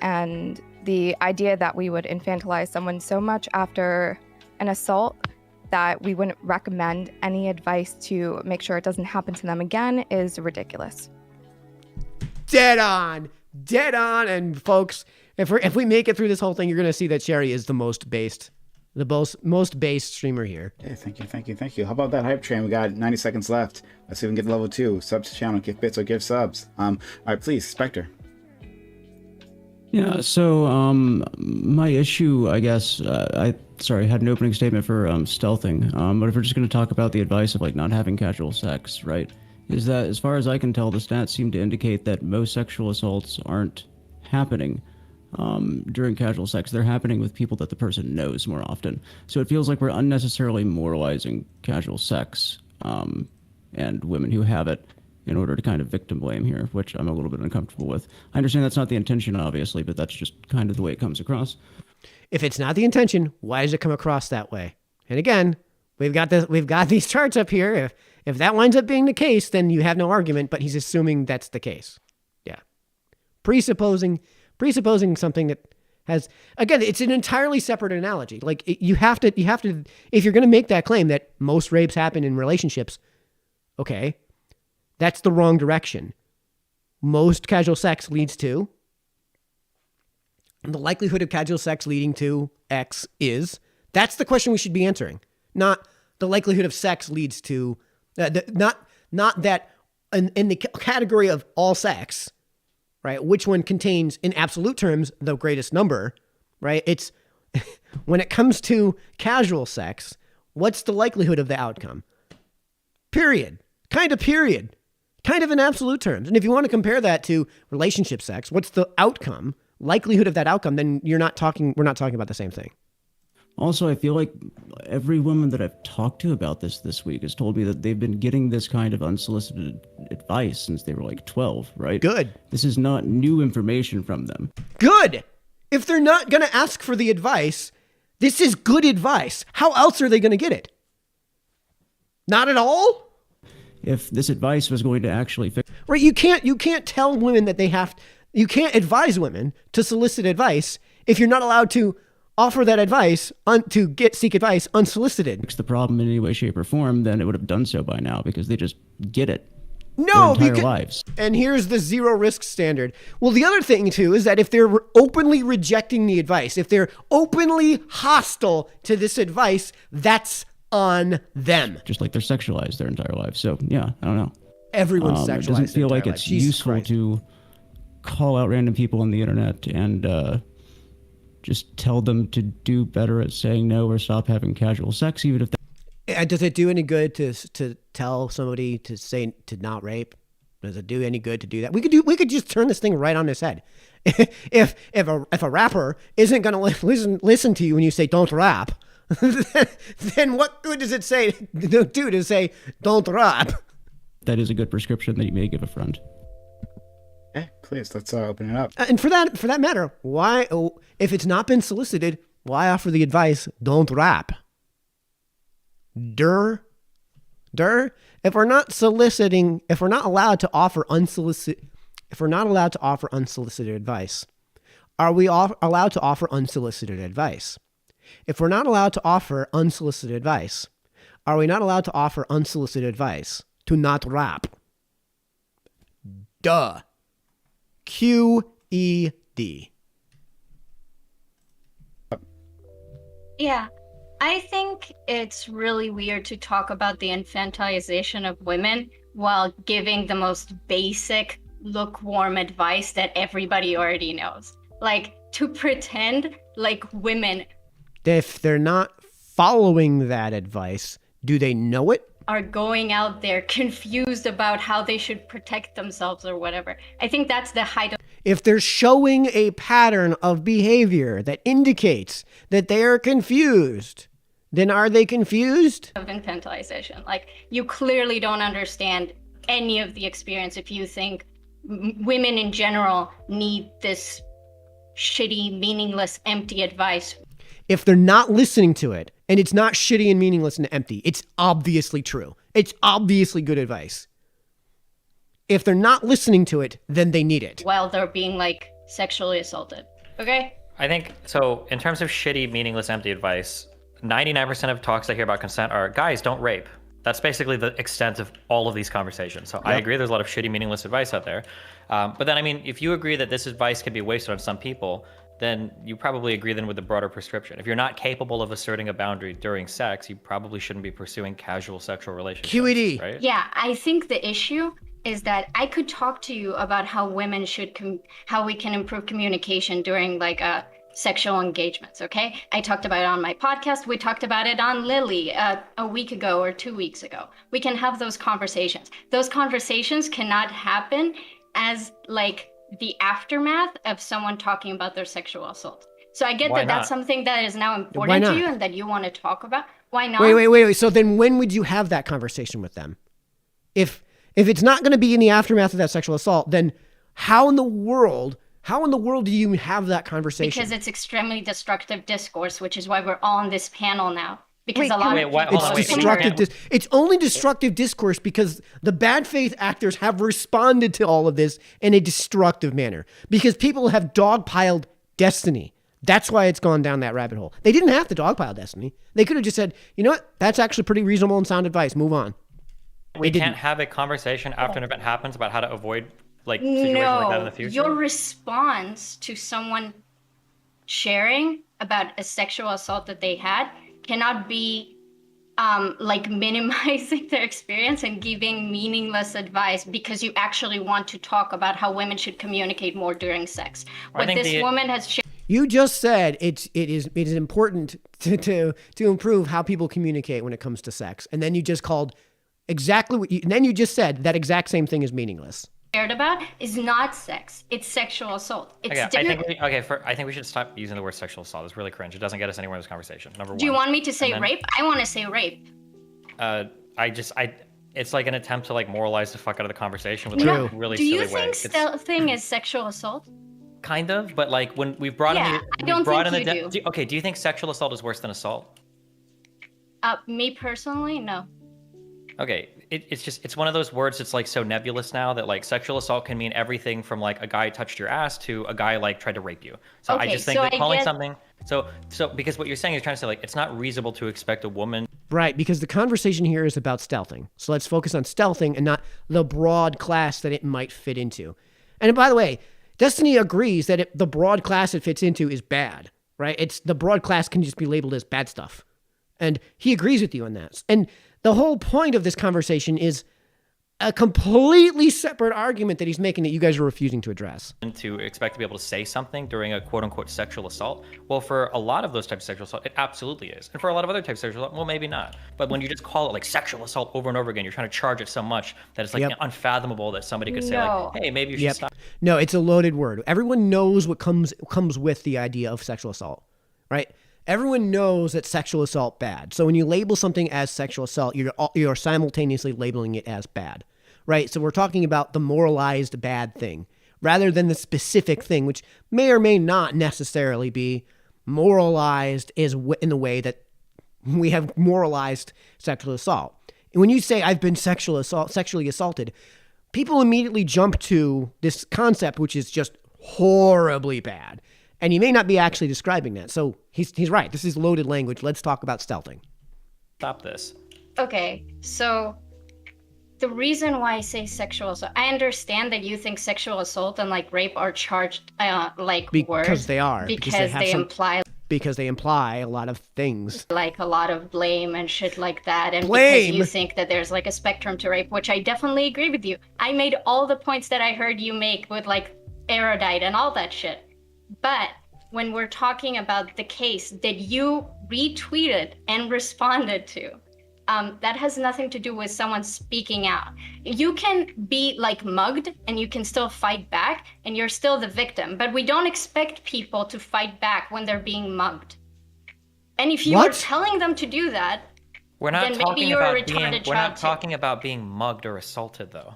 And the idea that we would infantilize someone so much after an assault that we wouldn't recommend any advice to make sure it doesn't happen to them again is ridiculous. Dead on. And folks, if we make it through this whole thing, you're going to see that Sherry is the most based streamer here. Okay, thank you. How about that Hype Train? We got 90 seconds left. Let's see if we can get to level 2. Subs to channel, gift bits, or give subs. All right, please, Spectre. Yeah, so my issue, I guess, I had an opening statement for stealthing, but if we're just going to talk about the advice of like not having casual sex, right, is that as far as I can tell, the stats seem to indicate that most sexual assaults aren't happening during casual sex. They're happening with people that the person knows more often. So it feels like we're unnecessarily moralizing casual sex and women who have it in order to kind of victim blame here, which I'm a little bit uncomfortable with. I understand that's not the intention, obviously, but that's just kind of the way it comes across. If it's not the intention, why does it come across that way? And again, we've got these charts up here. If that winds up being the case, then you have no argument, but he's assuming that's the case. Yeah. Presupposing something that has, again, it's an entirely separate analogy. Like you have to, if you're going to make that claim that most rapes happen in relationships, okay, that's the wrong direction. Most casual sex leads to, the likelihood of casual sex leading to X is, that's the question we should be answering. Not the likelihood of sex leads to, not that in the category of all sex, right? Which one contains, in absolute terms, the greatest number, right? It's, when it comes to casual sex, what's the likelihood of the outcome? Period. Kind of in absolute terms. And if you want to compare that to relationship sex, what's the outcome, likelihood of that outcome, then we're not talking about the same thing. Also, I feel like every woman that I've talked to about this week has told me that they've been getting this kind of unsolicited advice since they were like 12, right? Good. This is not new information from them. Good. If they're not going to ask for the advice, this is good advice. How else are they going to get it? Not at all? If this advice was going to actually fix... Right, you can't tell women that you can't advise women to solicit advice if you're not allowed to offer that advice seek advice unsolicited. Fix the problem in any way, shape, or form, then it would have done so by now because they just get it. No, their entire lives. And here's the zero risk standard. Well, the other thing too is that if they're openly rejecting the advice, if they're openly hostile to this advice, that's on them. Just like they're sexualized their entire lives. So yeah, I don't know. Everyone's sexualized. It doesn't feel like it's Jesus useful Christ. to call out random people on the internet and just tell them to do better at saying no or stop having casual sex, even if Does it do any good to tell somebody to not rape? Does it do any good to do that? We could just turn this thing right on its head. If a rapper isn't gonna listen to you when you say don't rap, then what good does it do to say don't rap? that is a good prescription that you may give a friend. Okay, please, let's open it up. And for that matter, why, if it's not been solicited, why offer the advice, don't rap? If we're not allowed to offer unsolicited advice, are we allowed to offer unsolicited advice? If we're not allowed to offer unsolicited advice, are we not allowed to offer unsolicited advice to not rap? Duh. QED. Yeah. I think it's really weird to talk about the infantilization of women while giving the most basic, lukewarm advice that everybody already knows. Like, to pretend like women, if they're not following that advice, do they know it? Are going out there confused about how they should protect themselves or whatever. I think that's the height of... If they're showing a pattern of behavior that indicates that they are confused, then are they confused? Of infantilization. Like, you clearly don't understand any of the experience if you think women in general need this shitty, meaningless, empty advice. If they're not listening to it, and it's not shitty and meaningless and empty, it's obviously true. It's obviously good advice. If they're not listening to it, then they need it. While they're being, like, sexually assaulted. Okay? I think, so in terms of shitty, meaningless, empty advice, 99% of talks I hear about consent are, guys, don't rape. That's basically the extent of all of these conversations. So I agree there's a lot of shitty, meaningless advice out there. But then, I mean, if you agree that this advice can be wasted on some people, then you probably agree then with the broader prescription. If you're not capable of asserting a boundary during sex, you probably shouldn't be pursuing casual sexual relationships. QED. Right? Yeah, I think the issue is that I could talk to you about how women should, how we can improve communication during like sexual engagements, okay? I talked about it on my podcast. We talked about it on Lily a week ago or 2 weeks ago. We can have those conversations. Those conversations cannot happen as like the aftermath of someone talking about their sexual assault. So I get that that's something that is now important to you and that you want to talk about. Why not? Wait. So then when would you have that conversation with them? If it's not going to be in the aftermath of that sexual assault, then how in the world do you have that conversation? Because it's extremely destructive discourse, which is why we're all on this panel now. Because it's only destructive discourse because the bad faith actors have responded to all of this in a destructive manner. Because people have dogpiled Destiny. That's why it's gone down that rabbit hole. They didn't have to dogpile Destiny. They could have just said, you know what? That's actually pretty reasonable and sound advice. Move on. We can't have a conversation after an event happens about how to avoid like situations like that in the future. Your response to someone sharing about a sexual assault that they had cannot be like minimizing their experience and giving meaningless advice because you actually want to talk about how women should communicate more during sex. What this woman has shared. You just said it is important to improve how people communicate when it comes to sex, and then you just called exactly what and then you just said that exact same thing is meaningless. About is not sex. It's sexual assault. It's I think we should stop using the word sexual assault. It's really cringe. It doesn't get us anywhere in this conversation. Number one. Do you want me to say rape? I want to say rape. It's like an attempt to like moralize the fuck out of the conversation with like a really silly way. Do you think stealthing is sexual assault? Kind of, but like when we've brought I don't think you do. Okay, do you think sexual assault is worse than assault? Me personally, no. Okay, it's one of those words that's like so nebulous now that like sexual assault can mean everything from like a guy touched your ass to a guy like tried to rape you. So I just think that calling something so because what you're saying is trying to say like it's not reasonable to expect a woman. Right, because the conversation here is about stealthing. So let's focus on stealthing and not the broad class that it might fit into. And by the way, Destiny agrees that the broad class it fits into is bad, right? It's the broad class can just be labeled as bad stuff. And he agrees with you on that. And the whole point of this conversation is a completely separate argument that he's making that you guys are refusing to address. To expect to be able to say something during a quote unquote sexual assault. Well, for a lot of those types of sexual assault, it absolutely is. And for a lot of other types of sexual assault, well, maybe not. But when you just call it like sexual assault over and over again, you're trying to charge it so much that it's like unfathomable that somebody could say like, hey, maybe you should stop. No, it's a loaded word. Everyone knows what comes with the idea of sexual assault, right? Everyone knows that sexual assault bad. So when you label something as sexual assault, you're simultaneously labeling it as bad, right? So we're talking about the moralized bad thing rather than the specific thing, which may or may not necessarily be moralized in the way that we have moralized sexual assault. And when you say I've been sexually assaulted, people immediately jump to this concept, which is just horribly bad. And he may not be actually describing that. So he's right. This is loaded language. Let's talk about stealthing. Stop this. Okay, so the reason why I say sexual assault, I understand that you think sexual assault and like rape are charged words. Because they are. Because they imply. Because they imply a lot of things. Like a lot of blame and shit like that. And blame. Because you think that there's like a spectrum to rape, which I definitely agree with you. I made all the points that I heard you make with like erudite and all that shit. But when we're talking about the case that you retweeted and responded to, that has nothing to do with someone speaking out. You can be like mugged and you can still fight back and you're still the victim, but we don't expect people to fight back when they're being mugged. And if you are telling them to do that, we're not then maybe you're a retarded child. We're not talking about being mugged or assaulted though.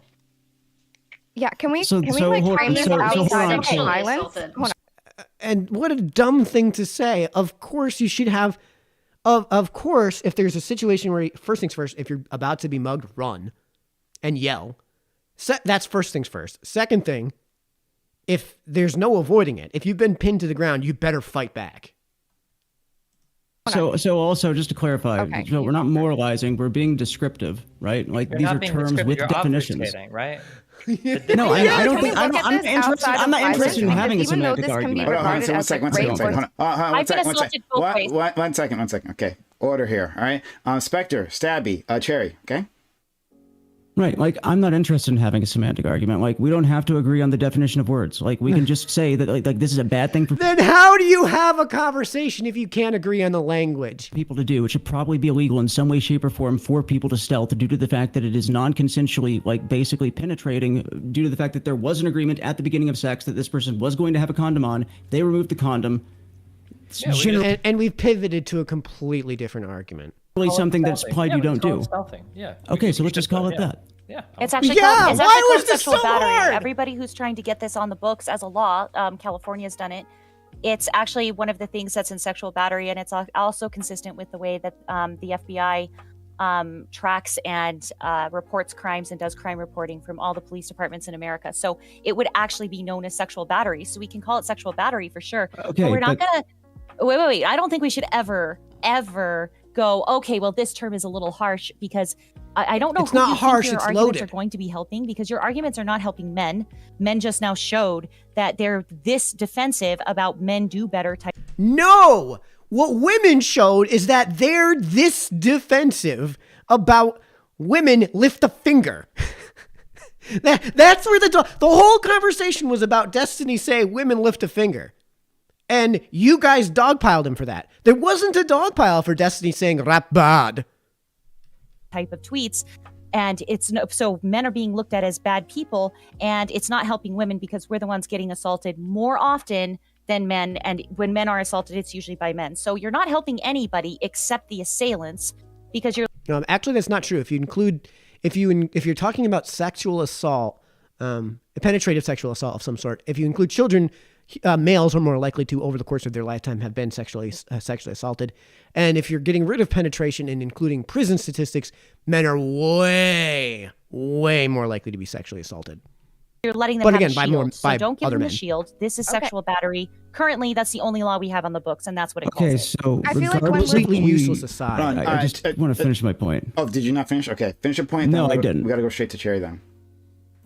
Yeah, can we frame this outside of violence? Hold on. And what a dumb thing to say. Of course you should have, of course, if there's a situation where, first things first, if you're about to be mugged, run and yell. That's first things first. Second thing, if there's no avoiding it, if you've been pinned to the ground, you better fight back. So also, just to clarify, so we're not moralizing, we're being descriptive, right? Like these are terms with definitions. Right? No, I don't think I'm not interested in having a semantic argument. Hold on, one second. One second. Okay, order here. All right, Spectre, Stabby, Cherry. Okay. Right, like I'm not interested in having a semantic argument. Like we don't have to agree on the definition of words. Like we can just say that like this is a bad thing for. Then how do you have a conversation if you can't agree on the language? People to do. It should probably be illegal in some way, shape, or form for people to stealth due to the fact that it is non-consensually, like basically penetrating, due to the fact that there was an agreement at the beginning of sex that this person was going to have a condom on. They removed the condom. And we've pivoted to a completely different argument. Something that's applied you don't do. Yeah. Okay, so let's just call it that. Yeah. It's actually why was this so battery. hard? Everybody who's trying to get this on the books as a law, California's done it. It's actually one of the things that's in sexual battery, and it's also consistent with the way that the FBI tracks and reports crimes and does crime reporting from all the police departments in America. So it would actually be known as sexual battery. So we can call it sexual battery for sure. Okay, but we're not gonna. Wait. I don't think we should ever go, okay, well, this term is a little harsh because I don't know it's not harsh, your it's arguments loaded. Are going to be helping because your arguments are not helping men. Men just now showed that they're this defensive about men do better type. No! What women showed is that they're this defensive about women lift a finger. That's where the whole conversation was about Destiny saying women lift a finger. And you guys dogpiled him for that. There wasn't a dogpile for Destiny saying rap bad. Type of tweets. And so men are being looked at as bad people, and it's not helping women because we're the ones getting assaulted more often than men. And when men are assaulted, it's usually by men. So you're not helping anybody except the assailants because you're. No, actually, that's not true. If you're talking about sexual assault, penetrative sexual assault of some sort, if you include children, males are more likely to, over the course of their lifetime, have been sexually assaulted. And if you're getting rid of penetration and including prison statistics, men are way more likely to be sexually assaulted. You're letting them But have again, a by shield, more- so by don't give other them men. a shield. This is Okay. sexual battery. Currently, that's the only law we have on the books, and that's what it calls Okay, it. so I feel like when regardless Completely if we- useless aside. Hold on. I Alright, just want to finish my point. Oh, did you not finish? Okay, finish your point. No, then I didn't. We gotta go straight to Cherry then.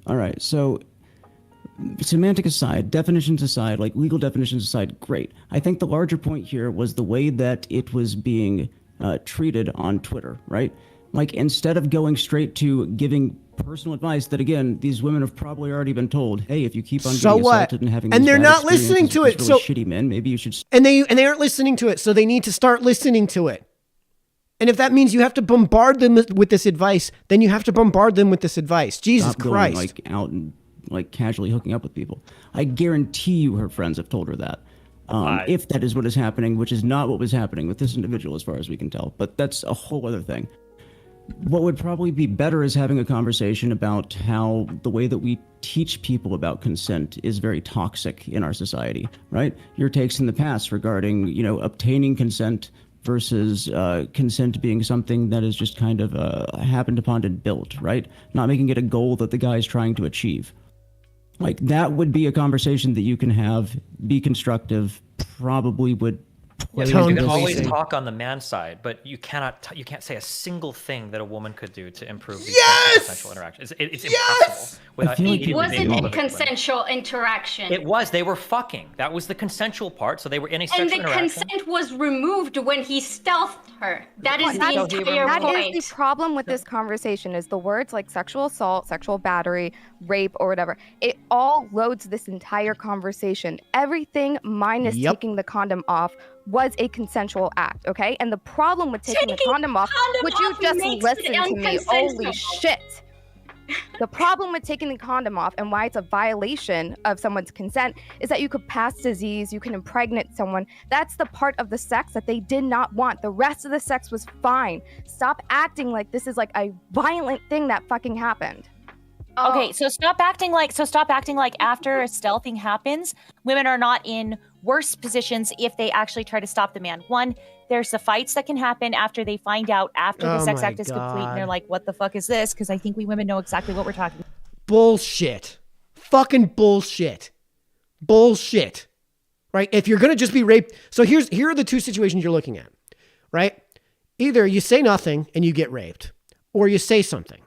All right, so semantic aside, definitions aside, like legal definitions aside, great. I think the larger point here was the way that it was being treated on Twitter, right? Like instead of going straight to giving personal advice that, again, these women have probably already been told, hey, if you keep on So getting what? assaulted and having And these they're bad not listening experiences to with it, these really so- shitty men, maybe you should And they aren't listening to it, so they need to start listening to it. And if that means you have to bombard them with this advice, then you have to bombard them with this advice. Jesus stop going, Christ. like out and like casually hooking up with people. I guarantee you her friends have told her that. If that is what is happening, which is not what was happening with this individual as far as we can tell, but that's a whole other thing. What would probably be better is having a conversation about how the way that we teach people about consent is very toxic in our society, right? Your takes in the past regarding, obtaining consent versus consent being something that is just kind of happened upon and built, right? Not making it a goal that the guy is trying to achieve. Like that would be a conversation that you can have, be constructive, probably would Yes, Tone you can always policing. talk on the man side, but you can't say a single thing that a woman could do to improve these Yes! consensual interactions. It's impossible without feel like immediately Wasn't naming all the it women. consensual interaction? It was. They were fucking. That was the consensual part. So they were in a And sexual the interaction. consent was removed when he stealthed her. That is the Well, he entire removed- That point. is the problem with this conversation is the words like sexual assault, sexual battery, rape, or whatever. It all loads this entire conversation. Everything minus Yep. taking the condom off was a consensual act, okay? And the problem with taking the Taking condom off, condom would you off just makes listen it to me? Holy unconsensual. shit. The problem with taking the condom off and why it's a violation of someone's consent is that you could pass disease, you can impregnate someone. That's the part of the sex that they did not want. The rest of the sex was fine. Stop acting like this is like a violent thing that fucking happened. Okay, so stop acting like after a stealthing happens, women are not in worse positions if they actually try to stop the man. One, there's the fights that can happen after they find out after the Oh sex my act is complete, and they're God. like, "What the fuck is this?" Because I think we women know exactly what we're talking about. Bullshit. Fucking bullshit. Bullshit. Right? If you're gonna just be raped, so here are the two situations you're looking at, right? Either you say nothing and you get raped, or you say something.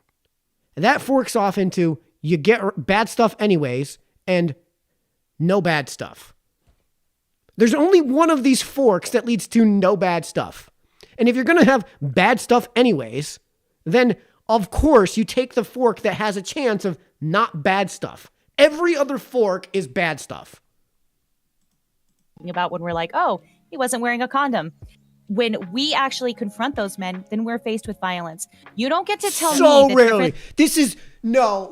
And that forks off into you get bad stuff anyways, and no bad stuff. There's only one of these forks that leads to no bad stuff. And if you're going to have bad stuff anyways, then of course you take the fork that has a chance of not bad stuff. Every other fork is bad stuff. About when we're like, "Oh, he wasn't wearing a condom." When we actually confront those men, then we're faced with violence. You don't get to tell So me the rarely. difference- This is no.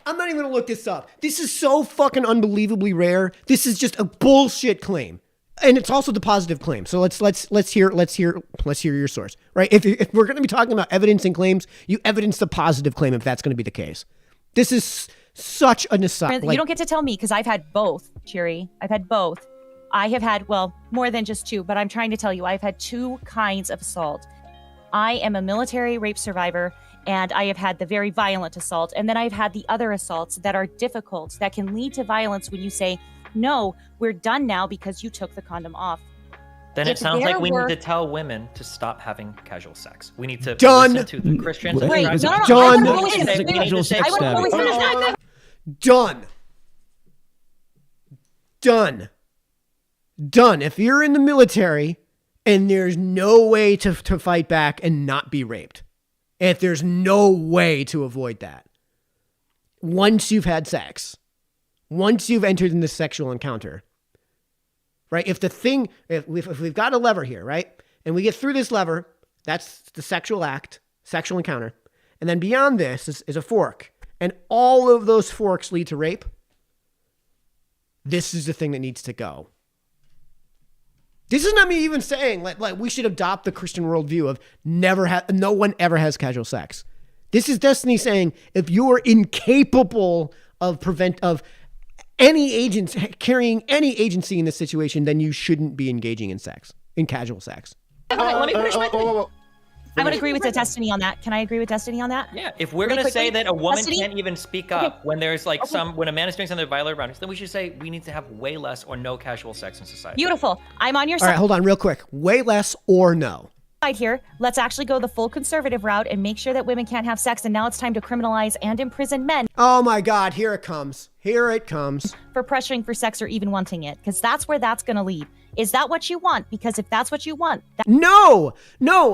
I'm not even gonna look this up. This is so fucking unbelievably rare. This is just a bullshit claim, and it's also the positive claim. So let's hear your source, right? If we're gonna be talking about evidence and claims, you evidence the positive claim if that's gonna be the case. This is such an aside. You don't get to tell me because I've had both, Cheery. I've had both. I have had, well, more than just two, but I'm trying to tell you, I've had two kinds of assault. I am a military rape survivor, and I have had the very violent assault. And then I've had the other assaults that are difficult, that can lead to violence when you say, "No, we're done now because you took the condom off." Then If it sounds like there we were- need to tell women to stop having casual sex. We need to Done. listen to the Christians. Wait, and is try it to- done? We need to Is it say- we need to casual say- sex I would always stabbing? Done. Done. If you're in the military and there's no way to fight back and not be raped, if there's no way to avoid that, once you've had sex, once you've entered in this sexual encounter, right? If we've got a lever here, right? And we get through this lever, that's the sexual act, sexual encounter. And then beyond this is a fork. And all of those forks lead to rape. This is the thing that needs to go. This is not me even saying like we should adopt the Christian worldview of no one ever has casual sex. This is Destiny saying if you're incapable of any agents carrying any agency in this situation, then you shouldn't be engaging in casual sex. Okay, let me finish my thing. I would agree with Destiny on that. Can I agree with Destiny on that? Yeah, if we're going to say that a woman Destiny? can't even speak up when there's like when a man is doing something that violates boundaries, then we should say we need to have way less or no casual sex in society. Beautiful. I'm on your All side. right, hold on real quick. Way less or no. Here, let's actually go the full conservative route and make sure that women can't have sex. And now it's time to criminalize and imprison men Oh my God, here it comes. Here it comes. for pressuring for sex or even wanting it, because that's where that's going to lead. Is that what you want? Because if that's what you want, No,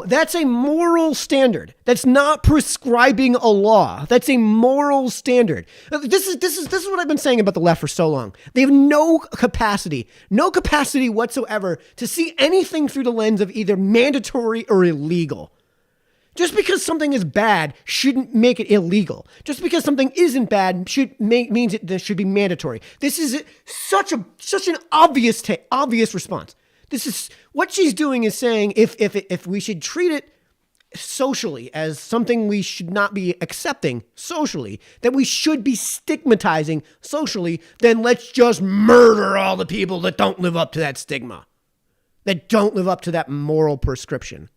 that's a moral standard. That's not prescribing a law. That's a moral standard. This is what I've been saying about the left for so long. They have no capacity whatsoever to see anything through the lens of either mandatory or illegal. Just because something is bad shouldn't make it illegal. Just because something isn't bad means it should be mandatory. This is such an obvious response. This is what she's doing is saying if we should treat it socially as something we should not be accepting socially, that we should be stigmatizing socially, then let's just murder all the people that don't live up to that stigma, that don't live up to that moral prescription.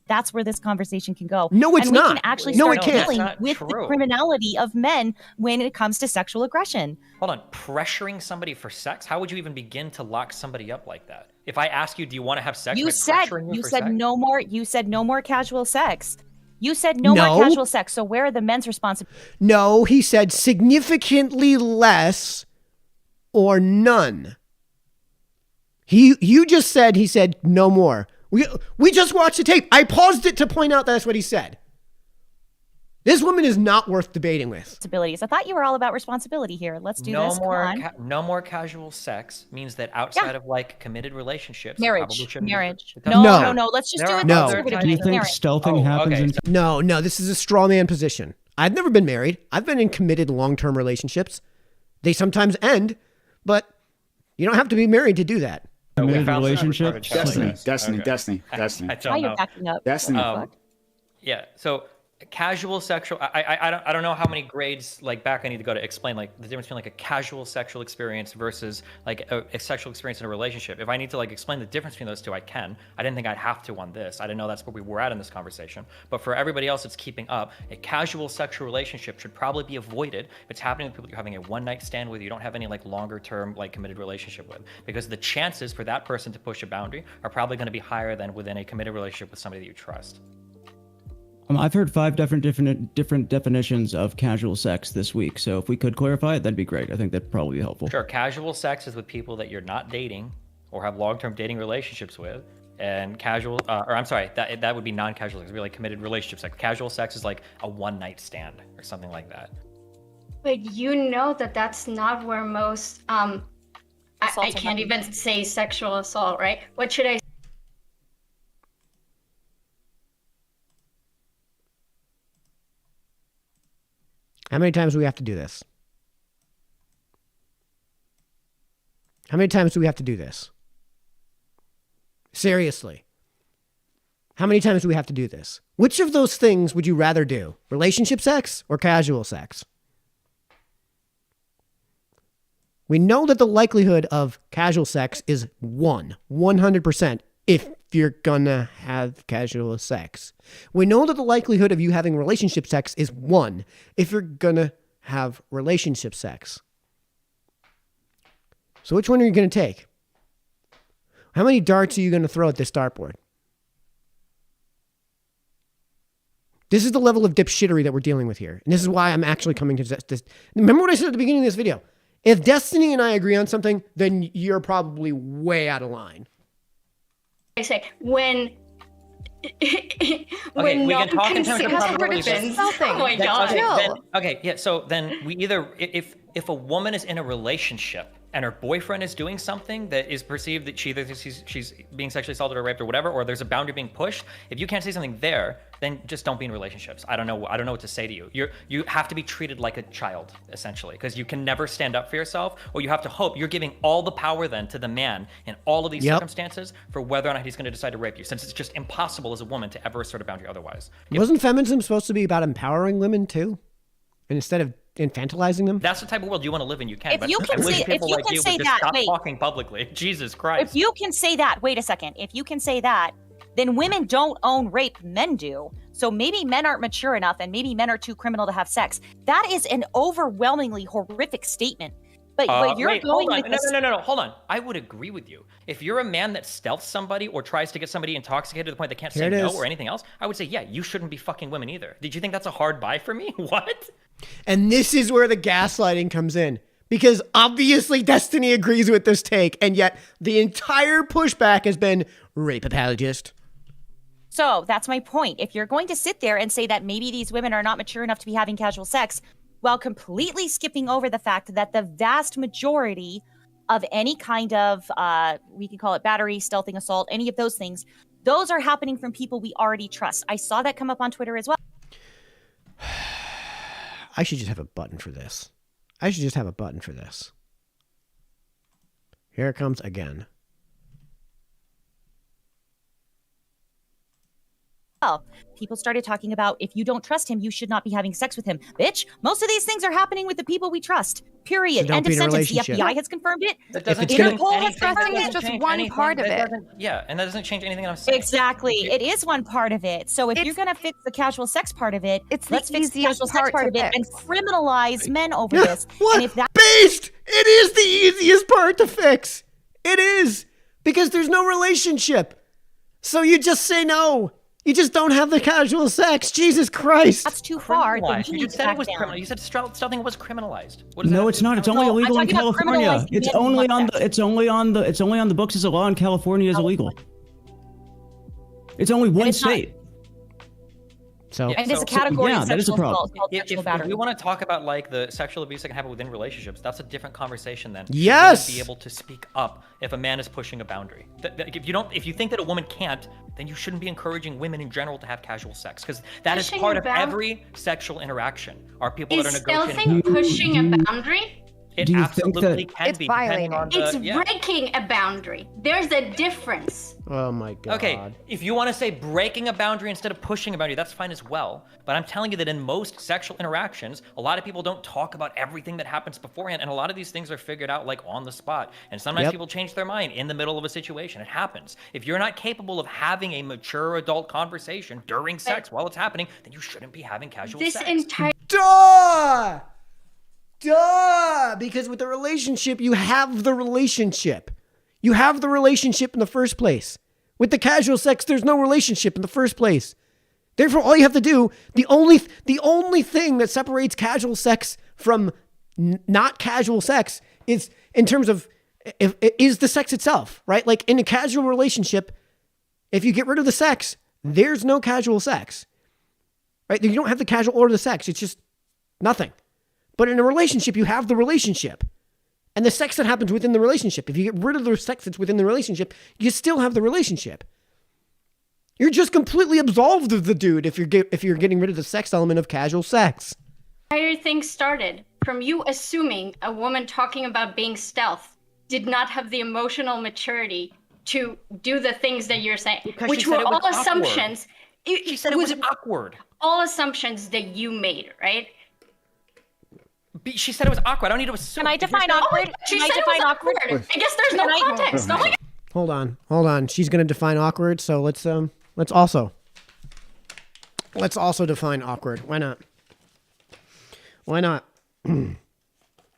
that's where this conversation can go. No, it's and we not. can actually No, start it can't. dealing That's not with true. the criminality of men when it comes to sexual aggression. Hold on, pressuring somebody for sex? How would you even begin to lock somebody up like that? If I ask you, do you want to have sex? You am I said pressuring you for said sex? no more. You said no more casual sex. You said no No. more casual sex. So where are the men's responsibilities? No, he said significantly less or none. You just said he said no more. We just watched the tape. I paused it to point out that's what he said. This woman is not worth debating with. I thought you were all about responsibility here. Let's do this. Come on. No more casual sex means that outside of like committed relationships, it Marriage. probably shouldn't be- Marriage. it No, doesn't- no. Let's just There do are it No. other conservatively. Do you types think Marriage. stealthing happens okay, in No, this is a straw man position. I've never been married. I've been in committed long-term relationships. They sometimes end, but you don't have to be married to do that. we committed found some relationship? retarded challenges. Destiny. I Now don't you're know. backing up. Destiny. Yeah. So casual sexual. I don't know how many grades like back I need to go to explain like the difference between like a casual sexual experience versus like a sexual experience in a relationship. If I need to like explain the difference between those two, I can. I didn't think I'd have to on this. I didn't know that's where we were at in this conversation. But for everybody else that's keeping up, a casual sexual relationship should probably be avoided if it's happening with people you're having a one-night stand with, you don't have any like longer-term like committed relationship with, because the chances for that person to push a boundary are probably going to be higher than within a committed relationship with somebody that you trust. I've heard 5 different definitions of casual sex this week. So if we could clarify it, that'd be great. I think that'd probably be helpful. Sure, casual sex is with people that you're not dating or have long-term dating relationships with, and that would be non-casual sex. It would be like committed relationship sex. Casual sex is like a one-night stand or something like that. But you know that that's not where most I Assaults can't happen. even say sexual assault, right? What should I How many times do we have to do this? How many times do we have to do this? Seriously. How many times do we have to do this? Which of those things would you rather do? Relationship sex or casual sex? We know that the likelihood of casual sex is 100% if you're gonna have casual sex. We know that the likelihood of you having relationship sex is 1 if you're gonna have relationship sex. So which one are you gonna take? How many darts are you gonna throw at this dartboard? This is the level of dipshittery that we're dealing with here. And this is why I'm actually coming to this. Remember what I said at the beginning of this video? If Destiny and I agree on something, then you're probably way out of line. say when we no can talk in terms of considers probabilities. persons. Something. Oh my Then- god. So then we either if a woman is in a relationship and her boyfriend is doing something that is perceived that she's being sexually assaulted or raped or whatever, or there's a boundary being pushed, if you can't say something there, then just don't be in relationships. I don't know what to say to you. You have to be treated like a child, essentially, because you can never stand up for yourself, or you have to hope. You're giving all the power then to the man in all of these circumstances for whether or not he's going to decide to rape you, since it's just impossible as a woman to ever assert a boundary otherwise. Wasn't feminism supposed to be about empowering women too? And instead of infantilizing them. That's the type of world you want to live in. You can. If you can say, if you can say that, stop wait. talking publicly. Jesus Christ. If you can say that, wait a second. If you can say that, then women don't own rape, men do. So maybe men aren't mature enough, and maybe men are too criminal to have sex. That is an overwhelmingly horrific statement. But you're going with this. No, hold on. I would agree with you. If you're a man that stealths somebody or tries to get somebody intoxicated to the point they can't say no or anything else, I would say, yeah, you shouldn't be fucking women either. Did you think that's a hard buy for me? What? And this is where the gaslighting comes in. Because obviously Destiny agrees with this take, and yet the entire pushback has been rape apologist. So that's my point. If you're going to sit there and say that maybe these women are not mature enough to be having casual sex, while completely skipping over the fact that the vast majority of any kind of, we can call it battery, stealthing, assault, any of those things, those are happening from people we already trust. I saw that come up on Twitter as well. I should just have a button for this. Here it comes again. Well, people started talking about if you don't trust him, you should not be having sex with him. Bitch, most of these things are happening with the people we trust. Period. So end of sentence. The FBI has confirmed it. Interpol has confirmed it. It's just one part of it. Yeah, and that doesn't change anything I'm saying. Exactly. It is one part of it. So if you're going to fix the casual sex part of it, let's fix the casual sex part of it and criminalize men over this. What? And if that Based! It is the easiest part to fix. It is. Because there's no relationship. So you just say no. You just don't have the casual sex. Jesus Christ. That's too far. Then you just said it was criminal. You said stealthing was criminalized. No, it's not. It's only illegal in California. It's only on the books as a law in California is illegal. It's only one state. So, and it's a category of that is a sexual problem. assault, if we want to talk about like the sexual abuse that can happen within relationships, that's a different conversation then. Yes. You be able to speak up if a man is pushing a boundary. If you think that a woman can't, then you shouldn't be encouraging women in general to have casual sex, because that is part of every sexual interaction. Are people that are negotiating? Is stealthing pushing a boundary? It absolutely can be. Violating. It's breaking a boundary. There's a difference. oh my God. Okay, if you want to say breaking a boundary instead of pushing a boundary, that's fine as well. But I'm telling you that in most sexual interactions, a lot of people don't talk about everything that happens beforehand, and a lot of these things are figured out like on the spot. And sometimes people change their mind in the middle of a situation. It happens. If you're not capable of having a mature adult conversation during sex while it's happening, then you shouldn't be having casual sex. Duh! Because with the relationship, you have the relationship. You have the relationship in the first place. With the casual sex, there's no relationship in the first place. Therefore, all you have to do, the only thing that separates casual sex from not casual sex is in terms of is the sex itself, right? Like in a casual relationship, if you get rid of the sex, there's no casual sex, right? You don't have the casual or the sex. It's just nothing. But in a relationship, you have the relationship. And the sex that happens within the relationship. If you get rid of the sex that's within the relationship, you still have the relationship. You're just completely absolved of the dude if you're getting rid of the sex element of casual sex. Entire thing started from you assuming a woman talking about being stealth did not have the emotional maturity to do the things that you're saying, Because which she said were it was all awkward. assumptions. She said it was awkward. All assumptions that you made, right? She said it was awkward. I don't need to assume. Can I define awkward? She said it was awkward. I guess there's no context. Oh my God. Hold on. She's going to define awkward. So let's also define awkward. Why not? And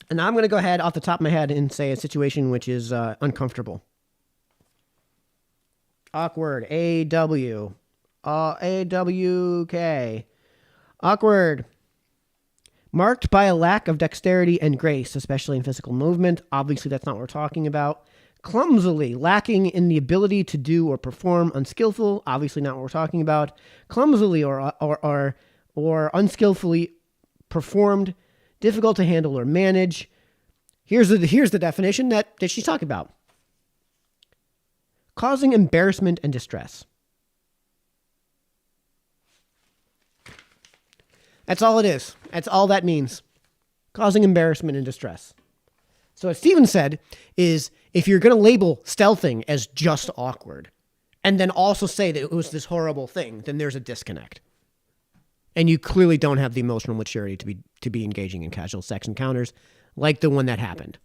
I'm going to go ahead off the top of my head and say a situation which is uncomfortable. Awkward. A-W. A-W-K. Awkward. Marked by a lack of dexterity and grace, especially in physical movement. Obviously, that's not what we're talking about. Clumsily, lacking in the ability to do or perform. Unskillful, obviously not what we're talking about. Clumsily or unskillfully performed. Difficult to handle or manage. Here's the definition that she's talking about. Causing embarrassment and distress. That's all it is. That's all that means. Causing embarrassment and distress. So what Steven said is, if you're going to label stealthing as just awkward, and then also say that it was this horrible thing, then there's a disconnect. And you clearly don't have the emotional maturity to be engaging in casual sex encounters like the one that happened.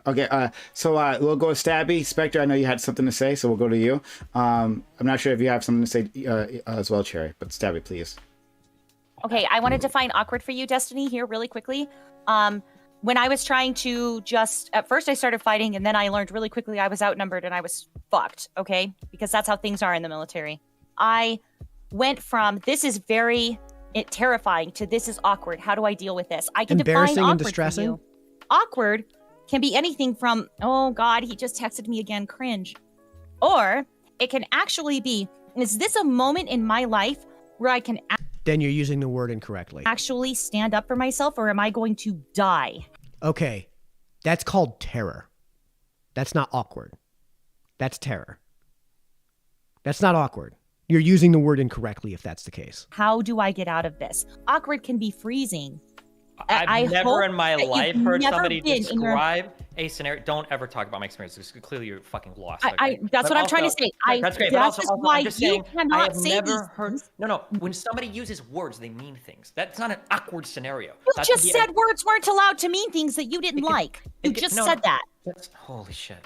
Okay, so we'll go with Stabby. Spectre, I know you had something to say, so we'll go to you. I'm not sure if you have something to say as well, Cherry, but Stabby, please. Okay, I want to define awkward for you, Destiny, here really quickly. When I was trying to at first I started fighting, and then I learned really quickly I was outnumbered and I was fucked, okay? Because that's how things are in the military. I went from, this is very terrifying, to this is awkward. How do I deal with this? I can define Embarrassing and awkward distressing? for you. Awkward can be anything from, oh God, he just texted me again, cringe. Or it can actually be, is this a moment in my life where I can Then you're using the word incorrectly. actually stand up for myself, or am I going to die? Okay, that's called terror. That's not awkward. That's terror. That's not awkward. You're using the word incorrectly if that's the case. How do I get out of this? Awkward can be freezing. I've never hope in my that life you've heard never somebody been in your- describe a scenario. Don't ever talk about my experiences. Clearly, you're fucking lost. That's But what I'm trying to also- say. That's great. But That's also, why I'm just you saying, I cannot have say never these heard. things. No. When somebody uses words, they mean things. That's not an awkward scenario. You That just could be said words weren't allowed to mean things that you didn't like. You just said that. Holy shit.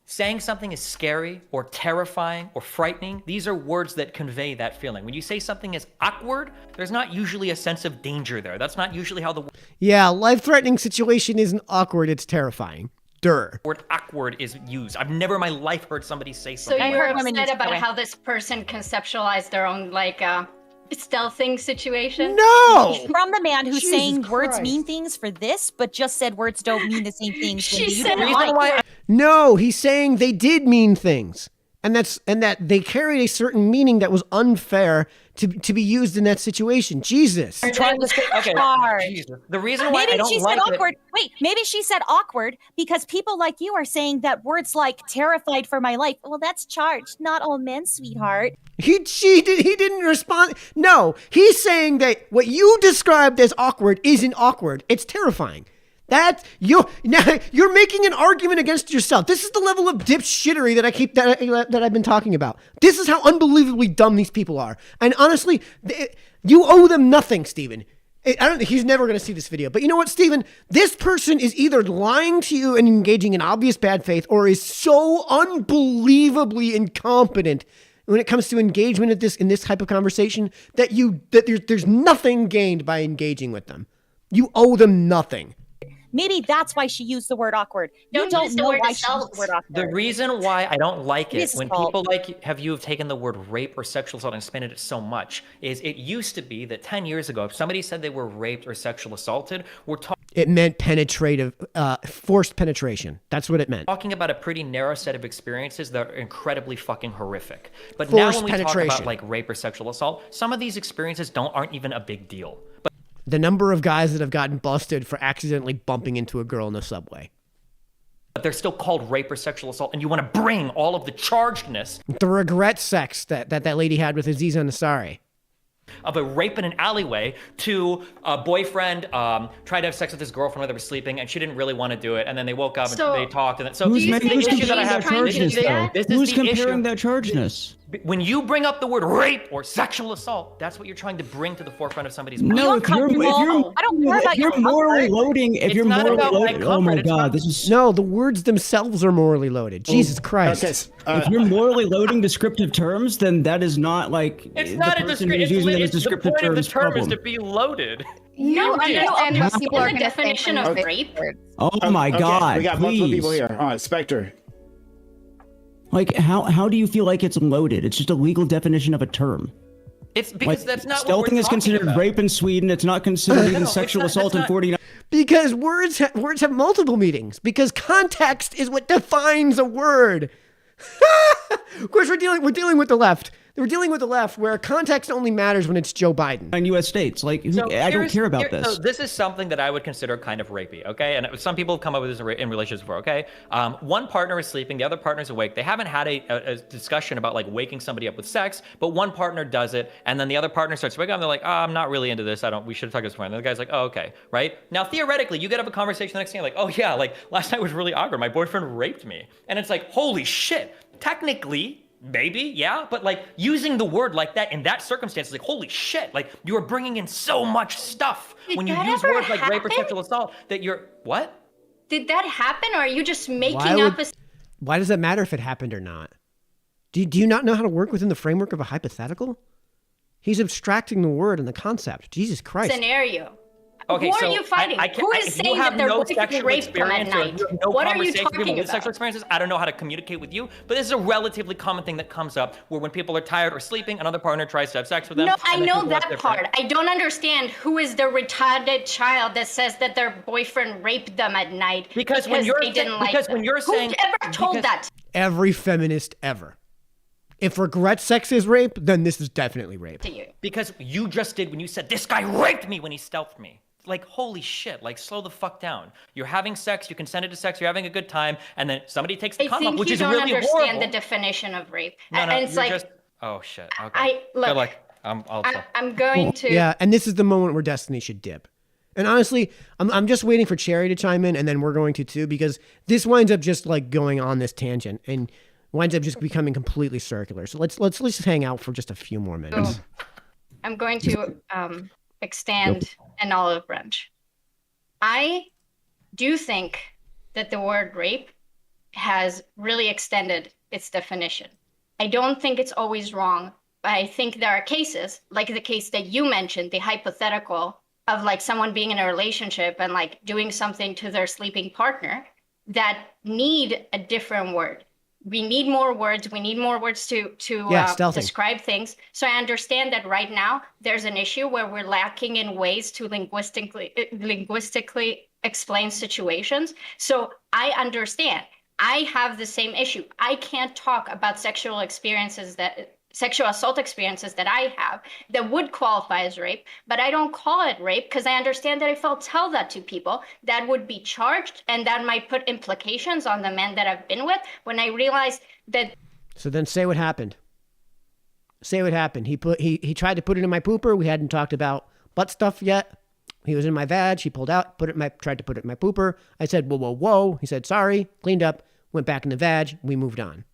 Saying something is scary or terrifying or frightening, these are words that convey that feeling. When you say something is awkward, there's not usually a sense of danger there. That's not usually how the Yeah, life-threatening situation isn't awkward, it's terrifying. Durr. word awkward is used. I've never in my life heard somebody say So something. you're heard women upset use about that way. how this person conceptualized their own stealthing situation? No! From the man who's Jesus saying words Christ. mean things for this, but just said words don't mean the same things. when She you said didn't awkward. like. No, he's saying they did mean things. And that they carried a certain meaning that was unfair to be used in that situation. Jesus. Trying to say, okay, Charged. Jesus. The reason why Maybe I don't she like said it. awkward. Wait, maybe she said awkward because people like you are saying that words like terrified for my life. Well, that's charged. Not all men, sweetheart. He didn't respond. No, he's saying that what you described as awkward isn't awkward. It's terrifying. That you're making an argument against yourself. This is the level of dipshittery that I've been talking about. This is how unbelievably dumb these people are. And honestly, you owe them nothing, Steven. I don't think he's never going to see this video. But you know what, Steven? This person is either lying to you and engaging in obvious bad faith, or is so unbelievably incompetent when it comes to engagement in this type of conversation that there's nothing gained by engaging with them. You owe them nothing. Maybe that's why she used the word awkward. You Don't don't use the know word why she used assault. the word awkward. The reason why I don't like It it is when assault. people like you have taken the word rape or sexual assault and expanded it so much is it used to be that 10 years ago, if somebody said they were raped or sexual assaulted, we're It meant penetrative, forced penetration. That's what it meant. talking about a pretty narrow set of experiences that are incredibly fucking horrific. But now Forced when we talk penetration. about like rape or sexual assault, some of these experiences aren't even a big deal. But The number of guys that have gotten busted for accidentally bumping into a girl in the subway. they're still called rape or sexual assault, and you want to bring all of the chargedness The regret sex that lady had with Aziz Ansari. of a rape in an alleyway to a boyfriend tried to have sex with his girlfriend while they were sleeping, and she didn't really want to do it, and then they woke up and So, they talked, and then, so Who's the making issue this that I have trying to this do is that? this is Who's the comparing issue. that chargeness? When you bring up the word rape or sexual assault, that's what you're trying to bring to the forefront of somebody's mind. No, if you're I don't care about if you're your morally comfort. loading, if It's you're not morally about my loading, oh my comfort, it's god, about- this is No, the words themselves are morally loaded. Jesus Christ. Okay, if you're morally loading descriptive terms, then that is not like It's the not a person descriptive. who's using them as The descriptive point of the terms term is problem. to be loaded. You understand what people are the gonna say definition when of you say rape? words. Oh my okay, god, we got please. multiple people here. All right, Spectre. Like how do you feel like it's loaded? It's just a legal definition of a term. It's because Like, that's not what stealthing we're is talking considered about. rape in Sweden. It's not considered even it's sexual not- assault that's in not- 49. Because words have multiple meanings. Because context is what defines a word. Of course, we're dealing with the left. We're dealing with the left, where context only matters when it's Joe Biden. In U.S. states, like So I don't here's- care about here- this. So this is something that I would consider kind of rapey, okay? And some people have come up with this in relationships before, okay? One partner is sleeping, the other partner's awake. They haven't had a discussion about like waking somebody up with sex, but one partner does it, and then the other partner starts waking up. And they're like, "Oh, I'm not really into this. We should have talked this before." And the guy's like, "Oh, okay, right?" Now theoretically, you get up a conversation the next day, like, "Oh yeah, like last night was really awkward. My boyfriend raped me," and it's like, "Holy shit!" Technically, maybe, yeah, but like using the word like that in that circumstance is like, holy shit, like you are bringing in so much stuff when you use words like rape or sexual assault that you're, what? Did that happen, or are you just making up a... Why does it matter if it happened or not? Do you not know how to work within the framework of a hypothetical? He's abstracting the word and the concept. Jesus Christ. Scenario. Okay, Who so are you fighting? Who is saying that they're boyfriend raped them at night? What are you talking about? Sexual experiences, I don't know how to communicate with you, but this is a relatively common thing that comes up where when people are tired or sleeping, another partner tries to have sex with them. No, I know that part. I don't understand who is the retarded child that says that their boyfriend raped them at night because when you're they didn't like them. When you're saying, who ever told that? Every feminist ever. If regret sex is rape, then this is definitely rape. Because you just did when you said, this guy raped me when he stealthed me. Like, holy shit, like, slow the fuck down. You're having sex, you consented to sex, you're having a good time, and then somebody takes the condom off, which is really horrible. I think you don't understand the definition of rape. No, and it's like, just, oh shit, okay. I'm going to... Yeah, and this is the moment where Destiny should dip. And honestly, I'm just waiting for Cherry to chime in, and then we're going to too, because this winds up just like going on this tangent, and winds up just becoming completely circular. So let's just hang out for just a few more minutes. I'm going to extend an olive branch. I do think that the word rape has really extended its definition. I don't think it's always wrong, but I think there are cases, like the case that you mentioned, the hypothetical of like someone being in a relationship and like doing something to their sleeping partner, that need a different word. We need more words. We need more words to describe things. So I understand that right now there's an issue where we're lacking in ways to linguistically explain situations. So I understand. I have the same issue. I can't talk about sexual assault experiences that I have that would qualify as rape, but I don't call it rape because I understand that if I'll tell that to people, that would be charged and that might put implications on the men that I've been with when I realize that. So then say what happened. Say what happened. He tried to put it in my pooper. We hadn't talked about butt stuff yet. He was in my vag. He pulled out, tried to put it in my pooper. I said, whoa, whoa, whoa. He said, sorry, cleaned up, went back in the vag. We moved on.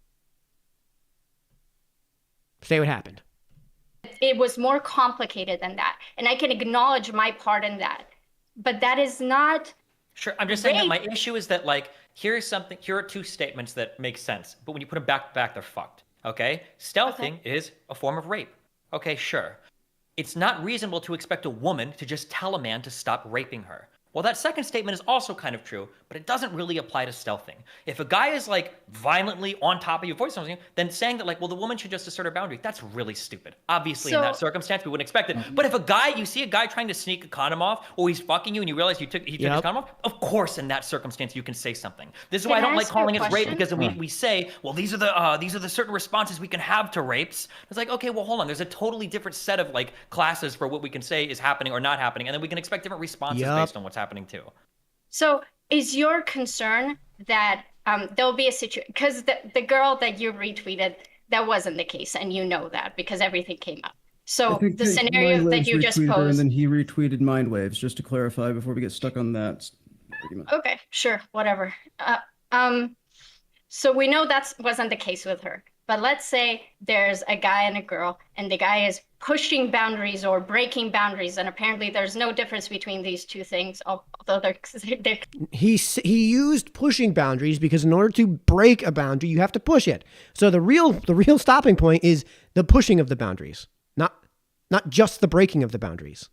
Say what happened. It was more complicated than that. And I can acknowledge my part in that. But that is not... Sure, I'm just saying that my issue is that, like, here are two statements that make sense. But when you put them back to back, they're fucked. Okay? Stealthing is a form of rape. Okay, sure. It's not reasonable to expect a woman to just tell a man to stop raping her. Well, that second statement is also kind of true, but it doesn't really apply to stealthing. If a guy is like violently on top of you, voice something, then saying that like, well, the woman should just assert her boundary, that's really stupid. Obviously, in that circumstance, we wouldn't expect it. But if you see a guy trying to sneak a condom off, or he's fucking you and you realize he took his condom off, of course, in that circumstance, you can say something. This is why I don't like calling it rape, because we say, well, these are the certain responses we can have to rapes. It's like, okay, well, hold on. There's a totally different set of like classes for what we can say is happening or not happening, and then we can expect different responses based on what's happening too. So is your concern that there'll be a situation, because the girl that you retweeted, that wasn't the case, and you know that because everything came up. So the scenario that you just posed. And then he retweeted Mindwaves, just to clarify before we get stuck on that argument. Okay, sure, whatever. So we know that wasn't the case with her. But let's say there's a guy and a girl, and the guy is pushing boundaries or breaking boundaries, and apparently there's no difference between these two things, although they're... He used pushing boundaries because in order to break a boundary, you have to push it. So the real stopping point is the pushing of the boundaries, not just the breaking of the boundaries.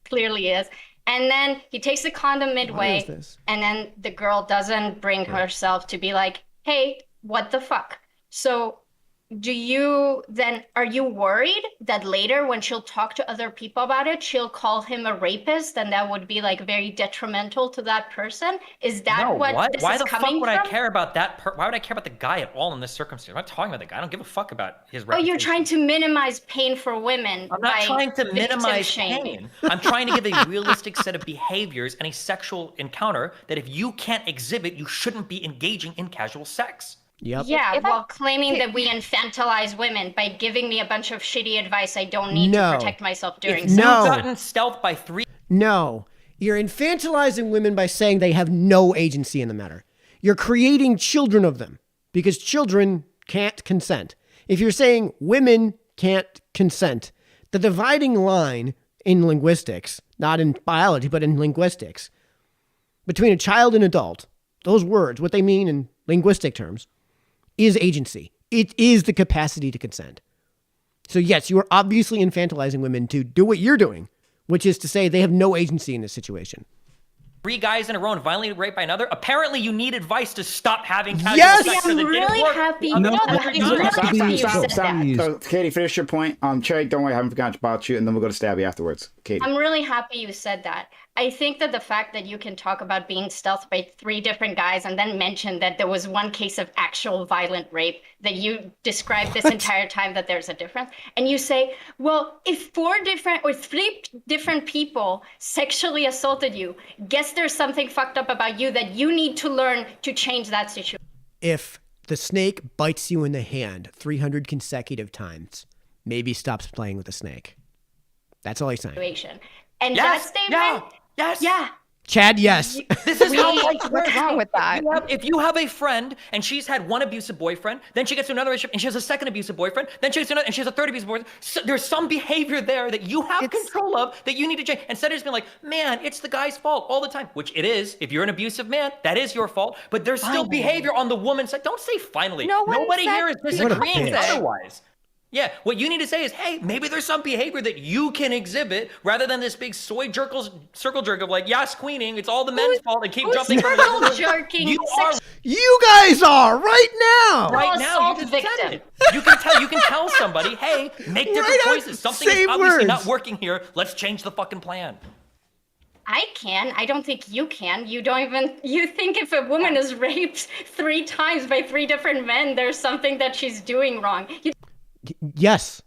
Clearly is. And then he takes the condom midway, and then the girl doesn't bring herself to be like, hey, what the fuck? So are you worried that later when she'll talk to other people about it, she'll call him a rapist, and that would be like very detrimental to that person? Is that what this is coming from? Why the fuck would I care about that? Why would I care about the guy at all in this circumstance? I'm not talking about the guy. I don't give a fuck about his reputation. Oh, you're trying to minimize pain for women. I'm not trying to minimize pain. I'm trying to give a realistic set of behaviors and a sexual encounter that if you can't exhibit, you shouldn't be engaging in casual sex. Yep. Yeah, while claiming that we infantilize women by giving me a bunch of shitty advice I don't need to protect myself during sex. You've gotten stealth by 3. No. You're infantilizing women by saying they have no agency in the matter. You're creating children of them because children can't consent. if you're saying women can't consent, the dividing line in linguistics, not in biology, but in linguistics, between a child and adult, those words, what they mean in linguistic terms, is agency. It is the capacity to consent. So yes, you are obviously infantilizing women to do what you're doing, which is to say they have no agency in this situation. 3 guys in a row and violently raped by another. Apparently, you need advice to stop having casual Yes! sex. I'm really happy. I'm really happy you said that. So, Katie, finish your point. Cherry, don't worry, I haven't forgotten about you, and then we'll go to Stabby afterwards. Katie. I'm really happy you said that. I think that the fact that you can talk about being stealthed by 3 different guys and then mention that there was one case of actual violent rape that you described this entire time that there's a difference, and you say, well, if 3 different people sexually assaulted you, guess there's something fucked up about you that you need to learn to change that situation. If the snake bites you in the hand 300 consecutive times, maybe stops playing with the snake. That's all he's saying. And that statement, yeah. Chad, yes. This is how life works. What's wrong with that? If you have a friend and she's had one abusive boyfriend, then she gets to another relationship and she has a second abusive boyfriend, then she gets to another and she has a third abusive boyfriend. So there's some behavior there that you have control of that you need to change. Instead of just being like, man, it's the guy's fault all the time, which it is. If you're an abusive man, that is your fault. But there's still behavior on the woman's side. Don't say finally. Nobody here is disagreeing otherwise. Yeah, what you need to say is, hey, maybe there's some behavior that you can exhibit rather than this big circle jerk of like, yes, queening, it's all the men's fault and keep jumping from circle jerking? You guys are right now. Right now, you just said it. You can tell somebody, hey, make different choices. Something is obviously not working here. Let's change the fucking plan. I can. I don't think you can. You think if a woman is raped 3 times by 3 different men, there's something that she's doing wrong. Yes,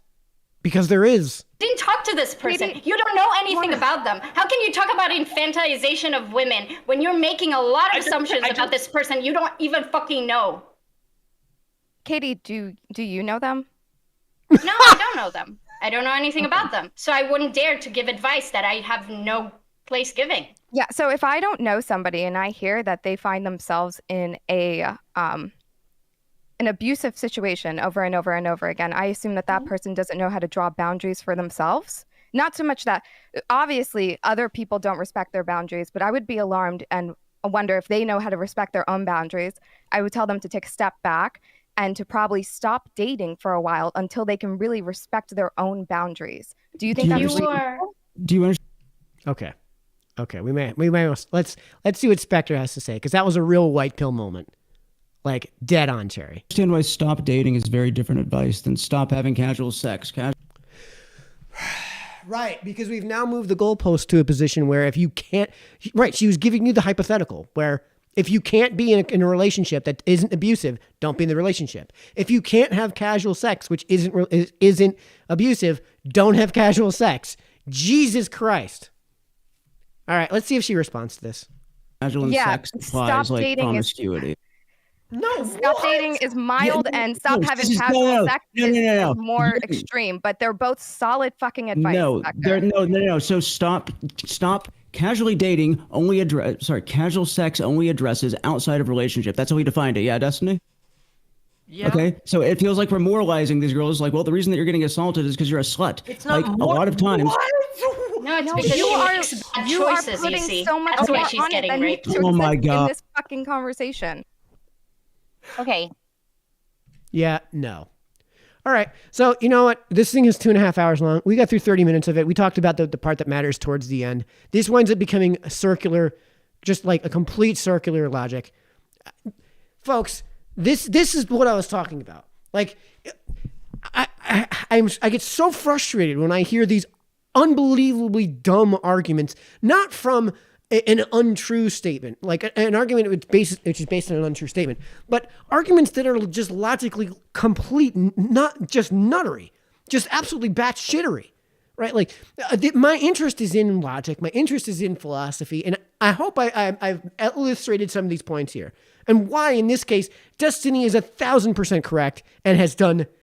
because there is. You didn't talk to this person. You don't know anything about them. How can you talk about infantilization of women when you're making a lot of assumptions about this person you don't even fucking know? Katie, do you know them? No, I don't know them. I don't know anything about them. So I wouldn't dare to give advice that I have no place giving. Yeah, so if I don't know somebody and I hear that they find themselves in an abusive situation over and over and over again, I assume that person doesn't know how to draw boundaries for themselves. Not so much that, obviously, other people don't respect their boundaries, but I would be alarmed and wonder if they know how to respect their own boundaries. I would tell them to take a step back and to probably stop dating for a while until they can really respect their own boundaries. Do you think that's reasonable? Do you understand? Okay. We may let's see what Spectre has to say, because that was a real white pill moment. Like, dead on, Cherry. Understand why stop dating is very different advice than stop having casual sex. Right, because we've now moved the goalpost to a position where if you can't... Right, she was giving you the hypothetical, where if you can't be in a relationship that isn't abusive, don't be in the relationship. If you can't have casual sex, which isn't abusive, don't have casual sex. Jesus Christ. All right, let's see if she responds to this. Casual sex implies like promiscuity. No, stop dating is mild, and stop having casual sex is more extreme. But they're both solid fucking advice. No. So stop casually dating. Casual sex only addresses outside of relationship. That's how we defined it. Yeah, Destiny. Yeah. Okay, so it feels like we're moralizing these girls. Like, well, the reason that you're getting assaulted is because you're a slut. It's not like a lot of times. No, it's because you are putting so much more on it than you oh my God. in this fucking conversation. Okay. Yeah, no. All right. So, you know what? This thing is 2.5 hours long. We got through 30 minutes of it. We talked about the part that matters towards the end. This winds up becoming a circular, just like a complete circular logic. Folks, this is what I was talking about. Like, I get so frustrated when I hear these unbelievably dumb arguments, not from an untrue statement, like an argument which is based on an untrue statement, but arguments that are just logically complete, not just nuttery, just absolutely batshittery, right? Like my interest is in logic, my interest is in philosophy, and I hope I've illustrated some of these points here, and why in this case Destiny is 1,000% correct and has done